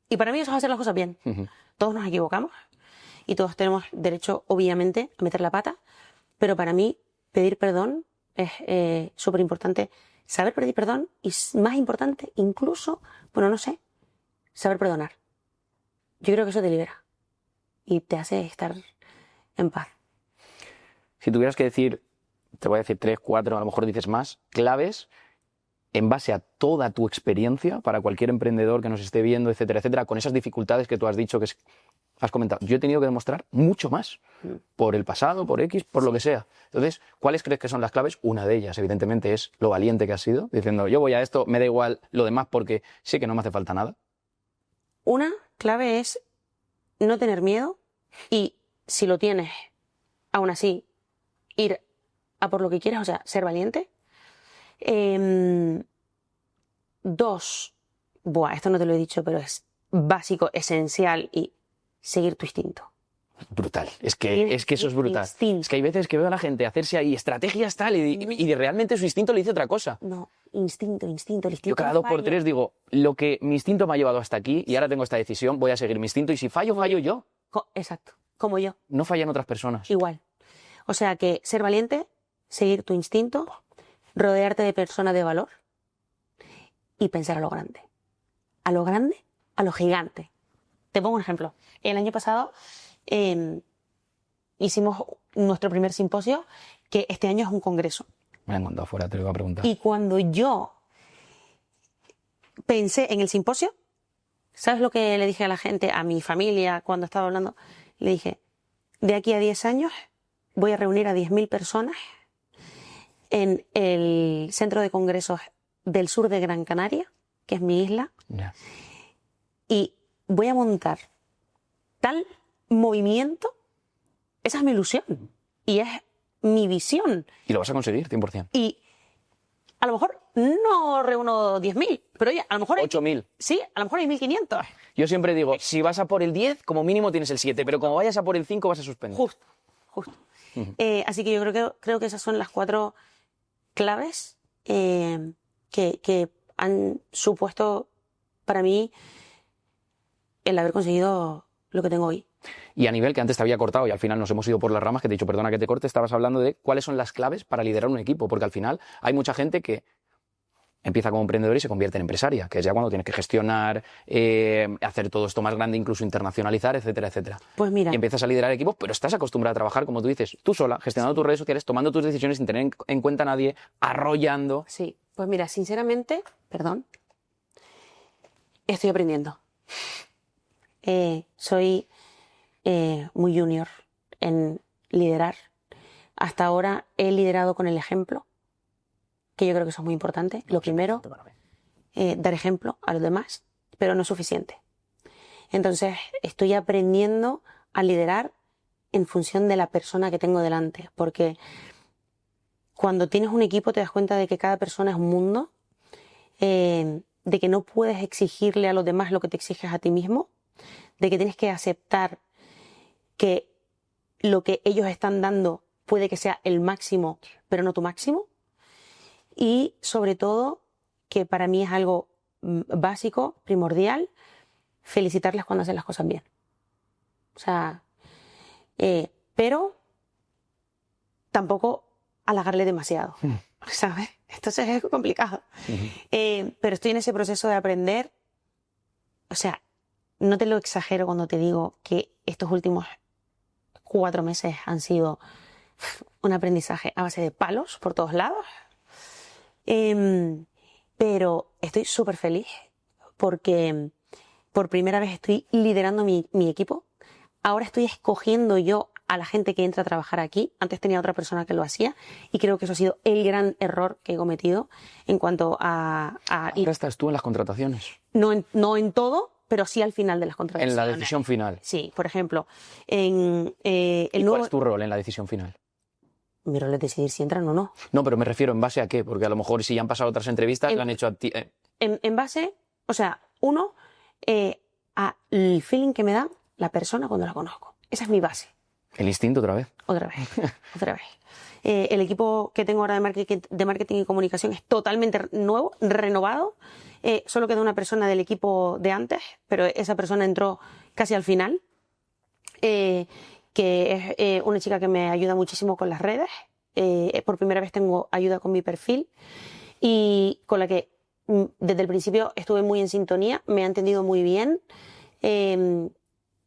Y para mí eso es hacer las cosas bien. Todos nos equivocamos y todos tenemos derecho, obviamente, a meter la pata, pero para mí pedir perdón es súper importante. Saber pedir perdón y más importante, incluso, bueno, no sé, saber perdonar. Yo creo que eso te libera y te hace estar en paz. Si tuvieras que decir, te voy a decir 3, 4, a lo mejor dices más, claves en base a toda tu experiencia para cualquier emprendedor que nos esté viendo, etcétera, etcétera, con esas dificultades que tú has dicho, has comentado. Yo he tenido que demostrar mucho más por el pasado, por X, por lo que sea. Entonces, ¿cuáles crees que son las claves? Una de ellas, evidentemente, es lo valiente que has sido, diciendo, yo voy a esto, me da igual lo demás porque sé que no me hace falta nada. Una clave es no tener miedo y, si lo tienes, aún así, ir a por lo que quieras, o sea, ser valiente. 2, esto no te lo he dicho, pero es básico, esencial, y seguir tu instinto. Brutal. Es que eso es brutal. Instinto. Es que hay veces que veo a la gente hacerse ahí estrategias tal y realmente su instinto le dice otra cosa. No, instinto. El instinto Yo cada 2 por 3 digo, lo que mi instinto me ha llevado hasta aquí y ahora tengo esta decisión, voy a seguir mi instinto y si fallo yo. Exacto, como yo. No fallan otras personas. Igual. O sea que ser valiente, seguir tu instinto, rodearte de personas de valor y pensar a lo grande. A lo grande, a lo gigante. Te pongo un ejemplo. El año pasado hicimos nuestro primer simposio, que este año es un congreso. Me han contado afuera, te lo iba a preguntar. Y cuando yo pensé en el simposio, ¿sabes lo que le dije a la gente, a mi familia, cuando estaba hablando? Le dije, de aquí a 10 años voy a reunir a 10.000 personas en el centro de congresos del sur de Gran Canaria, que es mi isla, y voy a montar tal movimiento. Esa es mi ilusión y es mi visión. Y lo vas a conseguir, 100%. Y a lo mejor no reúno 10.000, pero oye, a lo mejor 8.000. Sí, a lo mejor hay 1.500. Yo siempre digo, si vas a por el 10, como mínimo tienes el 7, pero como vayas a por el 5 vas a suspender. Justo. Así que yo creo que esas son las 4 claves que han supuesto para mí el haber conseguido lo que tengo hoy. Y a nivel que antes te había cortado y al final nos hemos ido por las ramas, que te he dicho, perdona que te corte, estabas hablando de cuáles son las claves para liderar un equipo, porque al final hay mucha gente que empieza como emprendedor y se convierte en empresaria, que es ya cuando tienes que gestionar, hacer todo esto más grande, incluso internacionalizar, etcétera, etcétera. Pues mira. Y empiezas a liderar equipos, pero estás acostumbrada a trabajar, como tú dices, tú sola, gestionando tus redes sociales, tomando tus decisiones sin tener en cuenta a nadie, arrollando. Sí, pues mira, sinceramente, estoy aprendiendo. Soy muy junior en liderar. Hasta ahora he liderado con el ejemplo, que yo creo que eso es muy importante. Lo primero, dar ejemplo a los demás, pero no es suficiente. Entonces, estoy aprendiendo a liderar en función de la persona que tengo delante, porque cuando tienes un equipo te das cuenta de que cada persona es un mundo, de que no puedes exigirle a los demás lo que te exiges a ti mismo, de que tienes que aceptar que lo que ellos están dando puede que sea el máximo, pero no tu máximo. Y sobre todo, que para mí es algo básico, primordial, felicitarles cuando hacen las cosas bien. O sea, pero tampoco halagarle demasiado, ¿sabes? Entonces es complicado. Pero estoy en ese proceso de aprender. O sea, no te lo exagero cuando te digo que estos últimos 4 meses han sido un aprendizaje a base de palos por todos lados. Pero estoy súper feliz porque por primera vez estoy liderando mi equipo. ahora estoy escogiendo yo a la gente que entra a trabajar aquí. Antes tenía otra persona que lo hacía y creo que eso ha sido el gran error que he cometido en cuanto a Ahora estás tú en las contrataciones. no en todo, pero sí al final de las contrataciones. En la decisión final. Sí, por ejemplo, el ¿Y nuevo... cuál es tu rol en la decisión final? Mi rol es decidir si entran o no. No, pero me refiero en base a qué, porque a lo mejor si ya han pasado otras entrevistas, le han hecho a ti. En base, o sea, uno, al feeling que me da la persona cuando la conozco. Esa es mi base. El instinto otra vez. Otra vez, otra vez. El equipo que tengo ahora de marketing y comunicación es totalmente nuevo, renovado. Solo queda una persona del equipo de antes, pero esa persona entró casi al final. Que es una chica que me ayuda muchísimo con las redes. Por primera vez tengo ayuda con mi perfil y con la que desde el principio estuve muy en sintonía, me ha entendido muy bien,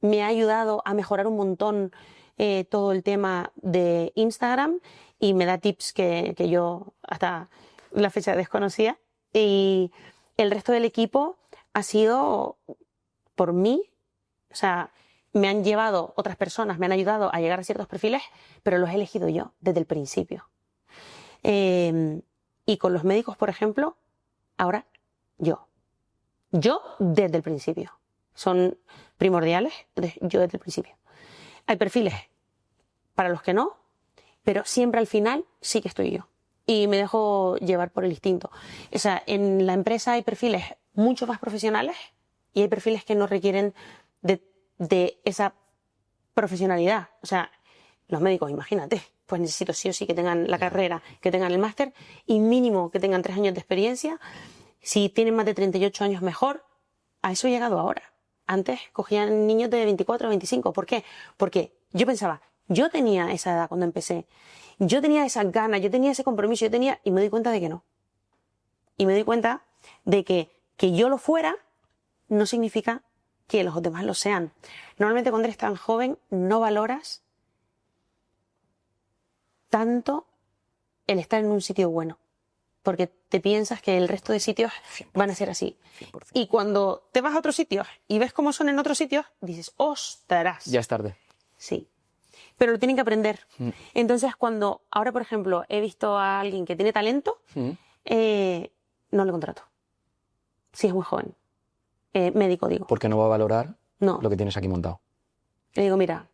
me ha ayudado a mejorar un montón todo el tema de Instagram y me da tips que yo hasta la fecha desconocía. Y el resto del equipo ha sido por mí, o sea, me han llevado otras personas, me han ayudado a llegar a ciertos perfiles, pero los he elegido yo desde el principio. Y con los médicos, por ejemplo, ahora yo desde el principio. Son primordiales, yo desde el principio. Hay perfiles para los que no, pero siempre al final sí que estoy yo. Y me dejo llevar por el instinto. O sea, en la empresa hay perfiles mucho más profesionales y hay perfiles que no requieren de esa profesionalidad. O sea, los médicos, imagínate, pues necesito sí o sí que tengan la carrera, que tengan el máster y mínimo que tengan 3 años de experiencia. Si tienen más de 38 años, mejor. A eso he llegado ahora. Antes cogían niños de 24 o 25. ¿Por qué? Porque yo pensaba, yo tenía esa edad cuando empecé. Yo tenía esas ganas, yo tenía ese compromiso, y me doy cuenta de que no. Y me doy cuenta de que yo lo fuera no significa que los demás lo sean. Normalmente cuando eres tan joven no valoras tanto el estar en un sitio bueno, porque te piensas que el resto de sitios van a ser así. 100%. Y cuando te vas a otros sitios y ves cómo son en otros sitios, dices, ¡ostras! Ya es tarde. Sí. Pero lo tienen que aprender. Entonces, cuando ahora, por ejemplo, he visto a alguien que tiene talento, no le contrato. Si es muy joven. Médico, digo. Porque no va a valorar No. lo que tienes aquí montado. Le digo, mira,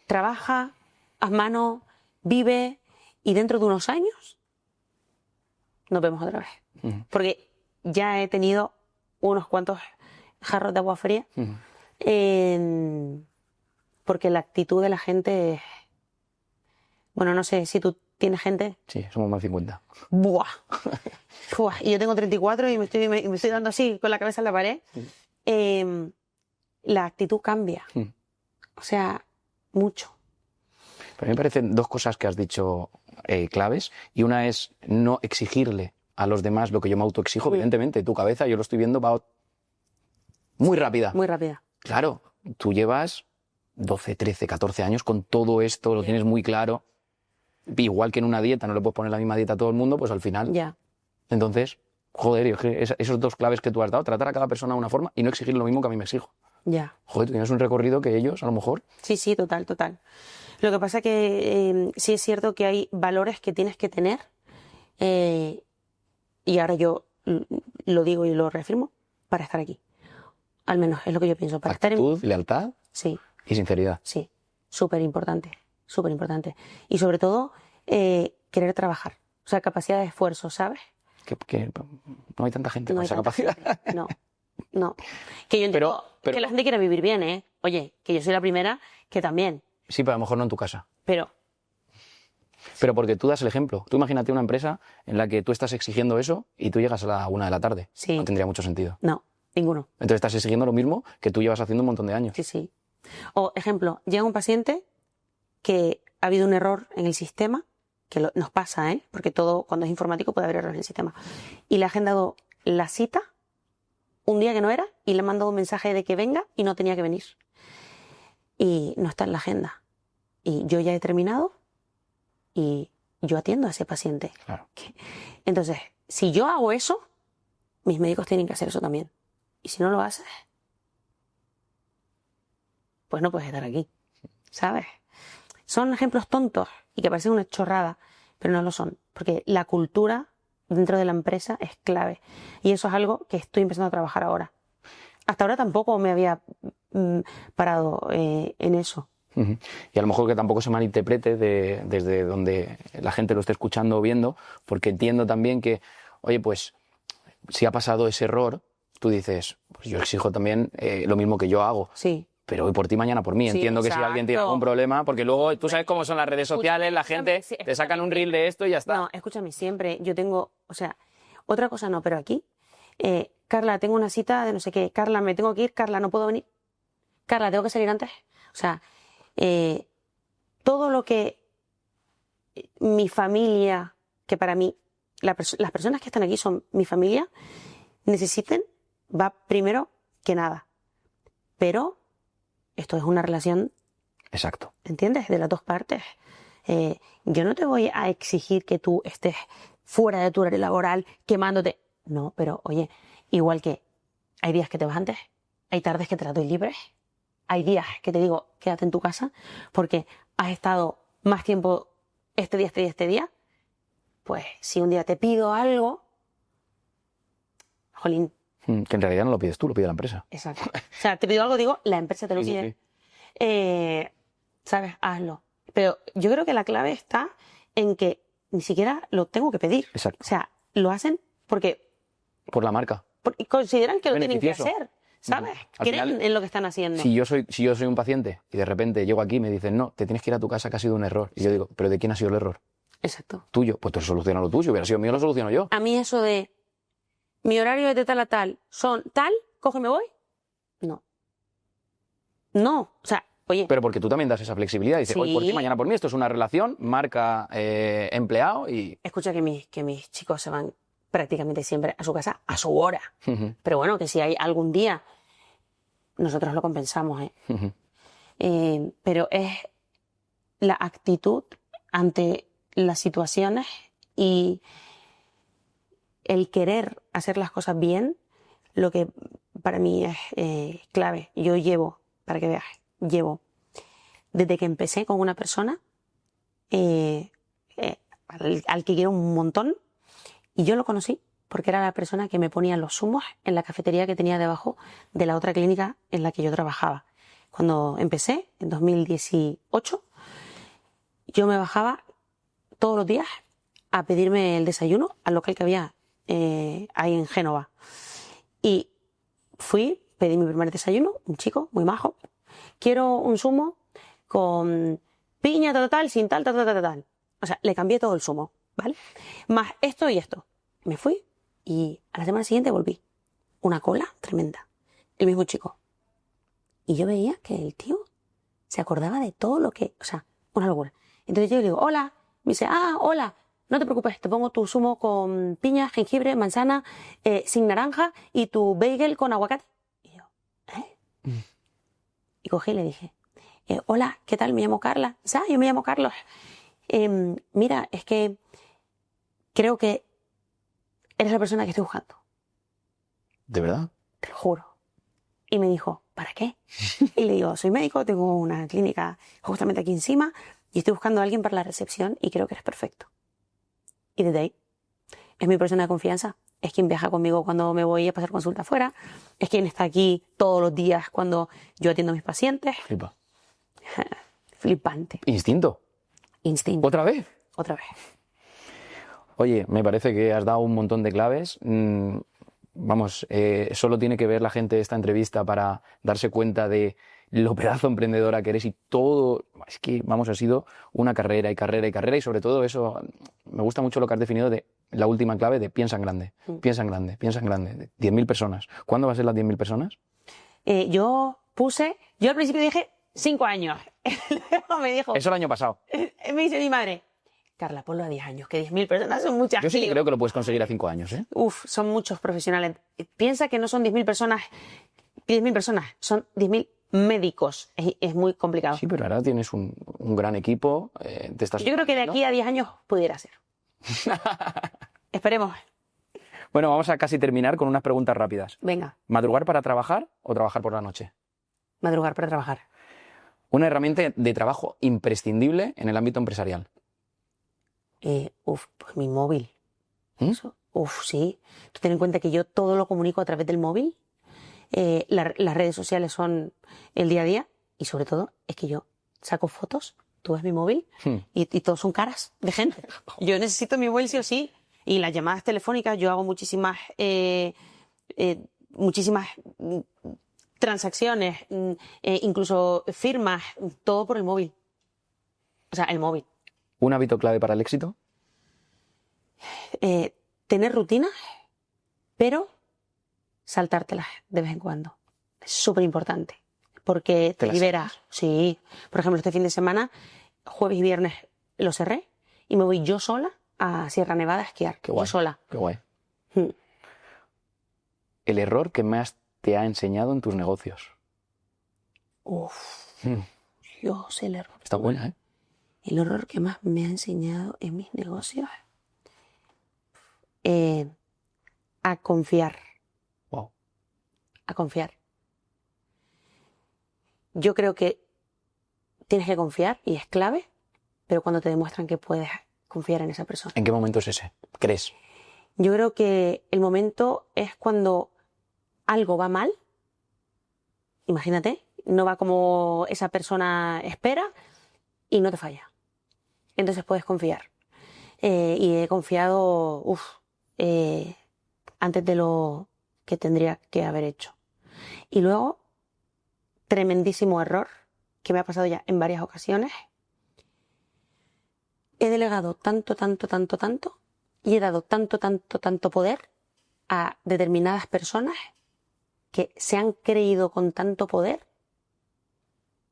trabaja, haz mano, vive y dentro de unos años nos vemos otra vez. Porque ya he tenido unos cuantos jarros de agua fría. Porque la actitud de la gente... Bueno, no sé si tú tienes gente... Sí, somos más de 50. ¡Buah! Buah, y yo tengo 34 y me estoy dando así con la cabeza en la pared. La actitud cambia. O sea, mucho. Pero a mí me parecen dos cosas que has dicho claves. Y una es no exigirle a los demás lo que yo me autoexijo. Evidentemente, tu cabeza, yo lo estoy viendo, va muy rápida. Muy rápida. Claro, tú llevas 12, 13, 14 años con todo esto, lo tienes muy claro. Igual que en una dieta, no le puedes poner la misma dieta a todo el mundo, pues al final... Ya. Entonces, joder, esos dos claves que tú has dado, tratar a cada persona de una forma y no exigir lo mismo que a mí me exijo. Ya. Joder, tú tienes un recorrido que ellos, a lo mejor... Sí, sí, total, total. Lo que pasa que sí es cierto que hay valores que tienes que tener y ahora yo lo digo y lo reafirmo para estar aquí. Al menos es lo que yo pienso. Para Actitud, lealtad Sí, y sinceridad. sí. Súper importante, súper importante. Y sobre todo, querer trabajar. O sea, capacidad de esfuerzo, ¿sabes? Que no hay tanta gente No con hay esa tanta capacidad. gente. No, no. Que yo entiendo Pero- que la gente quiere vivir bien, ¿eh? Oye, que yo soy la primera que también. Sí, pero a lo mejor no en tu casa. Pero Pero porque tú das el ejemplo. Tú imagínate una empresa en la que tú estás exigiendo eso y tú llegas a la 1 de la tarde. Sí. No tendría mucho sentido. no, ninguno. Entonces estás exigiendo lo mismo que tú llevas haciendo un montón de años. Sí, sí. O, ejemplo, llega un paciente que ha habido un error en el sistema, que nos pasa, ¿eh? Porque todo, cuando es informático, puede haber errores en el sistema. Y le ha agendado la cita un día que no era y le ha mandado un mensaje de que venga y no tenía que venir. Y no está en la agenda. Y yo ya he terminado y yo atiendo a ese paciente. Claro. Entonces, si yo hago eso, mis médicos tienen que hacer eso también. Y si no lo haces, pues no puedes estar aquí, ¿sabes? Son ejemplos tontos y que parecen una chorrada, pero no lo son, porque la cultura dentro de la empresa es clave y eso es algo que estoy empezando a trabajar ahora. Hasta ahora tampoco me había parado en eso. Y a lo mejor que tampoco se malinterprete desde donde la gente lo esté escuchando o viendo, porque entiendo también que, oye, pues si ha pasado ese error, tú dices, pues yo exijo también lo mismo que yo hago. Sí. Pero hoy por ti, mañana por mí. Sí, Entiendo que exacto. si alguien tiene algún problema, porque luego tú sabes cómo son las redes sociales, la gente te sacan un reel de esto y ya está. No, escúchame, siempre yo tengo, o sea, otra cosa no, pero aquí, Carla, tengo una cita de no sé qué, Carla, me tengo que ir, Carla, no puedo venir, Carla, tengo que salir antes. O sea, todo lo que mi familia, que para mí, las personas que están aquí son mi familia, necesiten, va primero que nada. Pero esto es una relación, exacto, ¿entiendes? De las dos partes. Yo no te voy a exigir que tú estés fuera de tu horario laboral quemándote. No, pero oye, igual que hay días que te vas antes, hay tardes que te las doy libres, hay días que te digo quédate en tu casa porque has estado más tiempo este día, pues si un día te pido algo, jolín. Que en realidad no lo pides tú, lo pide la empresa. Exacto. O sea, te pido algo, digo, la empresa te lo pide. Sí. ¿Sabes? Hazlo. Pero yo creo que la clave está en que ni siquiera lo tengo que pedir. Exacto. O sea, lo hacen porque por la marca. Porque consideran que lo tienen que hacer, ¿sabes? Al Creen final, en lo que están haciendo. Si yo soy un paciente y de repente llego aquí y me dicen, no, te tienes que ir a tu casa que ha sido un error. Y yo digo, ¿pero de quién ha sido el error? Exacto. Tuyo. Pues tú soluciona lo tuyo. Hubiera sido mío, lo soluciono yo. A mí eso de mi horario es de tal a tal, son tal, coge y me voy. No. No. O sea, oye. Pero porque tú también das esa flexibilidad. Dices, Sí. hoy por ti, mañana por mí. Esto es una relación, marca empleado y... Escucha que mis chicos se van prácticamente siempre a su casa a su hora. Pero bueno, que si hay algún día, nosotros lo compensamos, ¿eh? Pero es la actitud ante las situaciones y el querer hacer las cosas bien, lo que para mí es clave. Yo llevo, para que veas, desde que empecé con una persona al que quiero un montón, y yo lo conocí porque era la persona que me ponía los zumos en la cafetería que tenía debajo de la otra clínica en la que yo trabajaba. Cuando empecé, en 2018, yo me bajaba todos los días a pedirme el desayuno al local que había ahí en Génova. Y pedí mi primer desayuno, un chico muy majo. Quiero un zumo con piña, tal, sin tal. O sea, le cambié todo el zumo, ¿vale? Más esto y esto. Me fui y a la semana siguiente volví. Una cola tremenda. El mismo chico. Y yo veía que el tío se acordaba de todo lo que... O sea, una locura. Entonces yo le digo, hola. Me dice, hola. No te preocupes, te pongo tu zumo con piña, jengibre, manzana, sin naranja y tu bagel con aguacate. Y yo, Y cogí y le dije, hola, ¿qué tal? Me llamo Carla. ¿Sabes? Yo me llamo Carlos. Mira, es que creo que eres la persona que estoy buscando. ¿De verdad? Te lo juro. Y me dijo, ¿para qué? Y le digo, soy médico, tengo una clínica justamente aquí encima y estoy buscando a alguien para la recepción y creo que eres perfecto. Y desde ahí, es mi persona de confianza. Es quien viaja conmigo cuando me voy a pasar consulta afuera. Es quien está aquí todos los días cuando yo atiendo a mis pacientes. Flipa. Flipante. Instinto. ¿Otra vez? Otra vez. Oye, me parece que has dado un montón de claves. Vamos, solo tiene que ver la gente esta entrevista para darse cuenta de lo pedazo emprendedora que eres y todo. Es que, vamos, ha sido una carrera y sobre todo eso, me gusta mucho lo que has definido de la última clave de piensa en grande, piensa en grande. 10.000 personas. ¿Cuándo va a ser las 10.000 personas? Yo al principio dije 5 años. Luego me dijo... Eso el año pasado. Me dice mi madre, Carla, ponlo a 10 años, que 10.000 personas son muchas. Yo sí que creo que lo puedes conseguir a 5 años, ¿eh? Son muchos profesionales. Piensa que no son 10.000 personas, son 10.000 médicos. Es muy complicado. Sí, pero ahora tienes un gran equipo. Yo creo que de aquí a 10 años pudiera ser. Esperemos. Bueno, vamos a casi terminar con unas preguntas rápidas. Venga. ¿Madrugar para trabajar o trabajar por la noche? Madrugar para trabajar. Una herramienta de trabajo imprescindible en el ámbito empresarial. Pues mi móvil. ¿Mm? Eso. Sí. Tú ten en cuenta que yo todo lo comunico a través del móvil. Las redes sociales son el día a día y sobre todo es que yo saco fotos, tú ves mi móvil y todos son caras de gente. Yo necesito mi móvil sí o sí. Y las llamadas telefónicas, yo hago muchísimas transacciones, incluso firmas, todo por el móvil. O sea, el móvil. ¿Un hábito clave para el éxito? Tener rutinas, pero saltártelas de vez en cuando. Es súper importante, porque te libera. Sí. Por ejemplo, este fin de semana, jueves y viernes lo cerré y me voy yo sola a Sierra Nevada a esquiar. Qué guay. Yo sola. Qué guay. El error que más te ha enseñado en tus negocios. Dios, el error. Está buena, ¿eh? El error que más me ha enseñado en mis negocios. A confiar. Wow. A confiar. Yo creo que tienes que confiar y es clave, pero cuando te demuestran que puedes confiar en esa persona. ¿En qué momento es ese? ¿Crees? Yo creo que el momento es cuando algo va mal. Imagínate, no va como esa persona espera y no te falla. Entonces puedes confiar. Y he confiado antes de lo que tendría que haber hecho. Y luego, tremendísimo error que me ha pasado ya en varias ocasiones. He delegado tanto y he dado tanto poder a determinadas personas que se han creído con tanto poder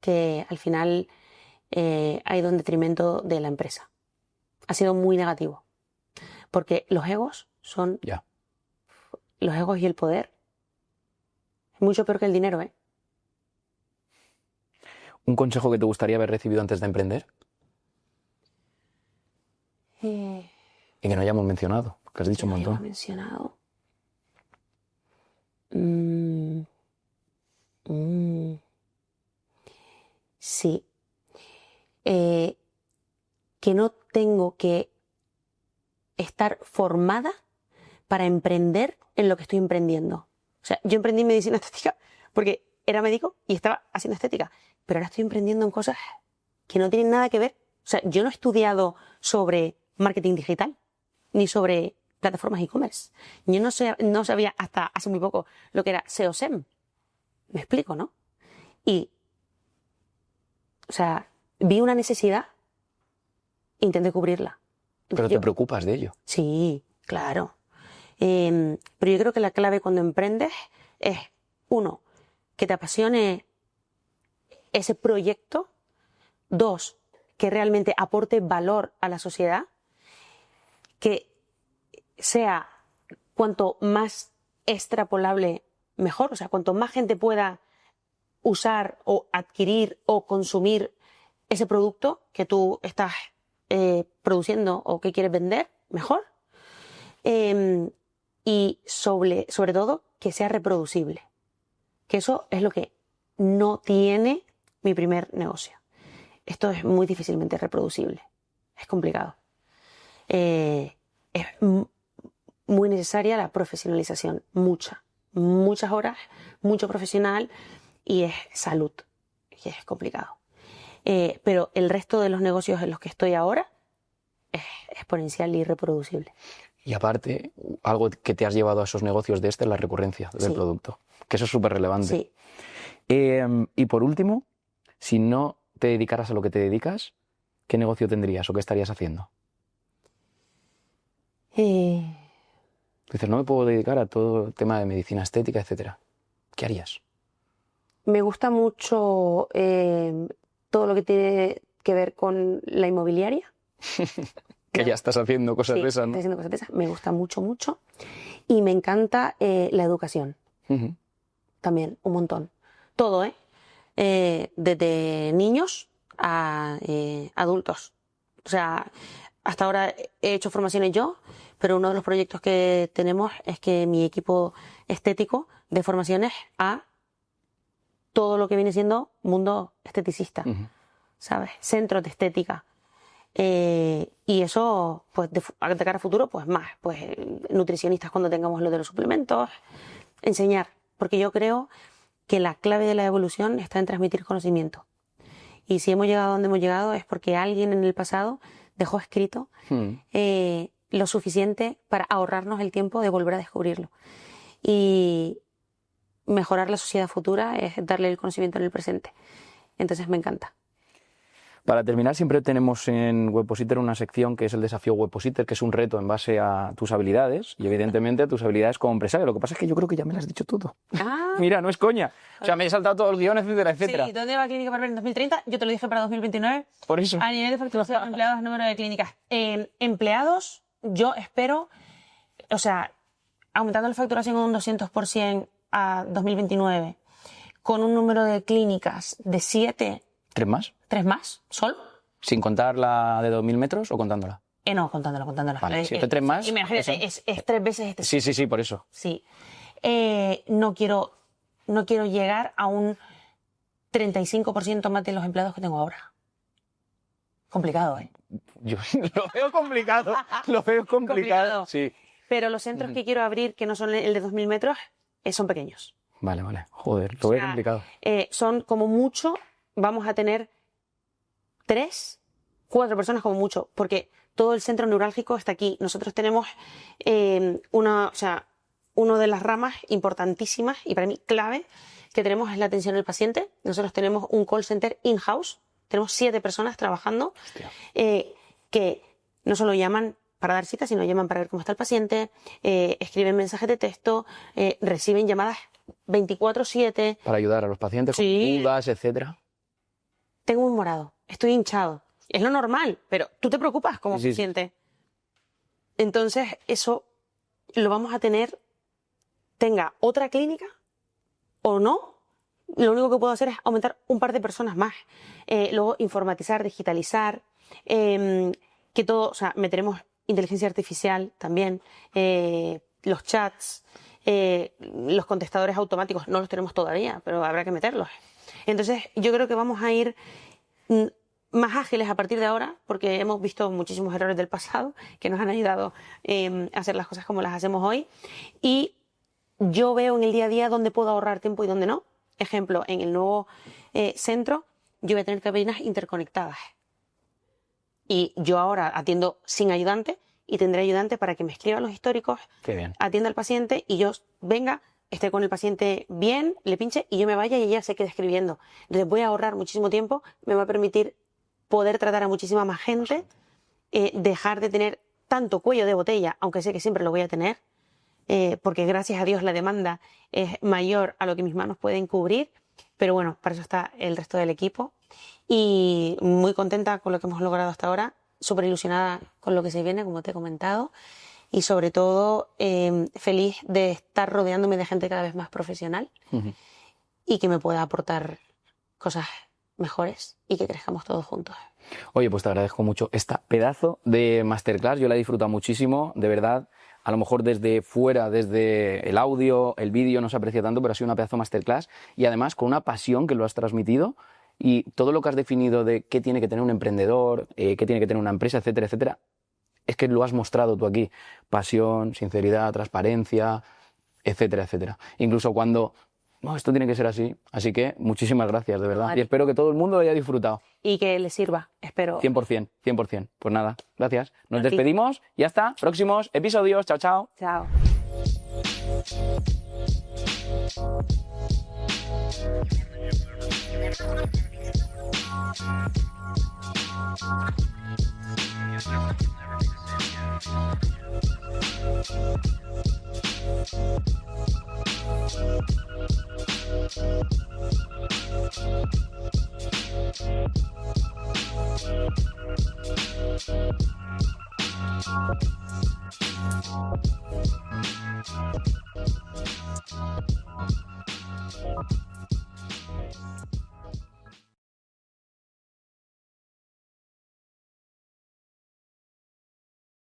que al final ha ido en detrimento de la empresa. Ha sido muy negativo. Porque los egos son... Ya. Los egos y el poder es mucho peor que el dinero, ¿eh? ¿Un consejo que te gustaría haber recibido antes de emprender? Y que no hayamos mencionado, que has dicho un montón. No mencionado. Sí. Que no tengo que estar formada para emprender en lo que estoy emprendiendo. O sea, yo emprendí medicina estética porque era médico y estaba haciendo estética, pero ahora estoy emprendiendo en cosas que no tienen nada que ver. O sea, yo no he estudiado sobre marketing digital ni sobre plataformas e-commerce. Yo no sabía hasta hace muy poco lo que era SEO-SEM. Me explico, ¿no? Y, o sea, vi una necesidad e intenté cubrirla. Pero te preocupas de ello. Sí, claro. Pero yo creo que la clave cuando emprendes es, uno, que te apasione ese proyecto. Dos, que realmente aporte valor a la sociedad. Que sea cuanto más extrapolable, mejor. O sea, cuanto más gente pueda usar o adquirir o consumir ese producto que tú estás produciendo o que quieres vender, mejor. Y sobre todo que sea reproducible. Que eso es lo que no tiene mi primer negocio. Esto es muy difícilmente reproducible. Es complicado. Es muy necesaria la profesionalización. Muchas horas, mucho profesional y es salud. Y es complicado. Pero el resto de los negocios en los que estoy ahora es exponencial y reproducible. Y aparte, algo que te has llevado a esos negocios de es la recurrencia del producto. Que eso es súper relevante. Sí. Y por último, si no te dedicaras a lo que te dedicas, ¿qué negocio tendrías o qué estarías haciendo? Dices, no me puedo dedicar a todo el tema de medicina estética, etcétera. ¿Qué harías? Me gusta mucho todo lo que tiene que ver con la inmobiliaria. Que ya estás haciendo cosas de esas, ¿no? Estoy haciendo cosas de esas. Me gusta mucho. Y me encanta la educación. También, un montón. Todo, desde niños a adultos. O sea, hasta ahora he hecho formaciones yo, pero uno de los proyectos que tenemos es que mi equipo estético de formaciones a todo lo que viene siendo mundo esteticista, ¿sabes? Centros de estética. Y eso, pues de cara a futuro, pues más, pues nutricionistas cuando tengamos lo de los suplementos, enseñar, porque yo creo que la clave de la evolución está en transmitir conocimiento. Y si hemos llegado a donde hemos llegado es porque alguien en el pasado dejó escrito lo suficiente para ahorrarnos el tiempo de volver a descubrirlo. Y mejorar la sociedad futura es darle el conocimiento en el presente. Entonces me encanta. Para terminar, siempre tenemos en Webpositor una sección que es el desafío Webpositor, que es un reto en base a tus habilidades y evidentemente a tus habilidades como empresario. Lo que pasa es que yo creo que ya me lo has dicho todo. Ah. Mira, no es coña. O sea, me he saltado todos los guiones, etcétera, etcétera. Sí, ¿dónde va Clínica Barber en 2030? Yo te lo dije para 2029. Por eso. A nivel de facturación, empleados, número de clínicas. Empleados, yo espero, o sea, aumentando la facturación un 200% a 2029, con un número de clínicas de 7... ¿3 más? ¿3 más? ¿Solo? ¿Sin contar la de 2.000 metros o contándola? No, contándola. Vale, si es 3 más... Imagínate, es 3 veces este. Sí, por eso. Sí. No quiero llegar a un 35% más de los empleados que tengo ahora. Complicado, ¿eh? Yo lo veo complicado. Complicado. Sí. Pero los centros que quiero abrir, que no son el de 2.000 metros, son pequeños. Vale. Joder, lo veo complicado. Son como mucho, vamos a tener 3, 4 personas como mucho, porque todo el centro neurálgico está aquí. Nosotros tenemos una de las ramas importantísimas y para mí clave que tenemos es la atención al paciente. Nosotros tenemos un call center in-house, tenemos 7 personas trabajando que no solo llaman para dar citas, sino llaman para ver cómo está el paciente, escriben mensajes de texto, reciben llamadas 24/7. Para ayudar a los pacientes con dudas, etcétera. Tengo un morado, estoy hinchado. Es lo normal, pero tú te preocupas como paciente. Entonces, eso lo vamos a tener, tenga otra clínica o no. Lo único que puedo hacer es aumentar un par de personas más. Luego, informatizar, digitalizar, que todo, o sea, meteremos inteligencia artificial también, los chats, los contestadores automáticos, no los tenemos todavía, pero habrá que meterlos. Entonces, yo creo que vamos a ir más ágiles a partir de ahora, porque hemos visto muchísimos errores del pasado que nos han ayudado a hacer las cosas como las hacemos hoy. Y yo veo en el día a día dónde puedo ahorrar tiempo y dónde no. Ejemplo, en el nuevo centro, yo voy a tener cabinas interconectadas. Y yo ahora atiendo sin ayudante y tendré ayudante para que me escriba los históricos, atienda al paciente y yo venga, esté con el paciente bien, le pinche y yo me vaya y ella se quede escribiendo. Entonces voy a ahorrar muchísimo tiempo, me va a permitir poder tratar a muchísima más gente, dejar de tener tanto cuello de botella, aunque sé que siempre lo voy a tener, porque gracias a Dios la demanda es mayor a lo que mis manos pueden cubrir, pero bueno, para eso está el resto del equipo y muy contenta con lo que hemos logrado hasta ahora, súper ilusionada con lo que se viene, como te he comentado, y sobre todo feliz de estar rodeándome de gente cada vez más profesional y que me pueda aportar cosas mejores y que crezcamos todos juntos. Oye, pues te agradezco mucho esta pedazo de masterclass, yo la he disfrutado muchísimo, de verdad. A lo mejor desde fuera, desde el audio, el vídeo no se aprecia tanto, pero ha sido una pedazo masterclass y además con una pasión que lo has transmitido y todo lo que has definido de qué tiene que tener un emprendedor, qué tiene que tener una empresa, etcétera, etcétera, es que lo has mostrado tú aquí. Pasión, sinceridad, transparencia, etcétera, etcétera. Incluso cuando no, esto tiene que ser así. Así que muchísimas gracias, de verdad. Y espero que todo el mundo lo haya disfrutado. Y que les sirva, espero. 100%, 100%. Pues nada, gracias. Nos despedimos y hasta próximos episodios. Chao, chao. Chao.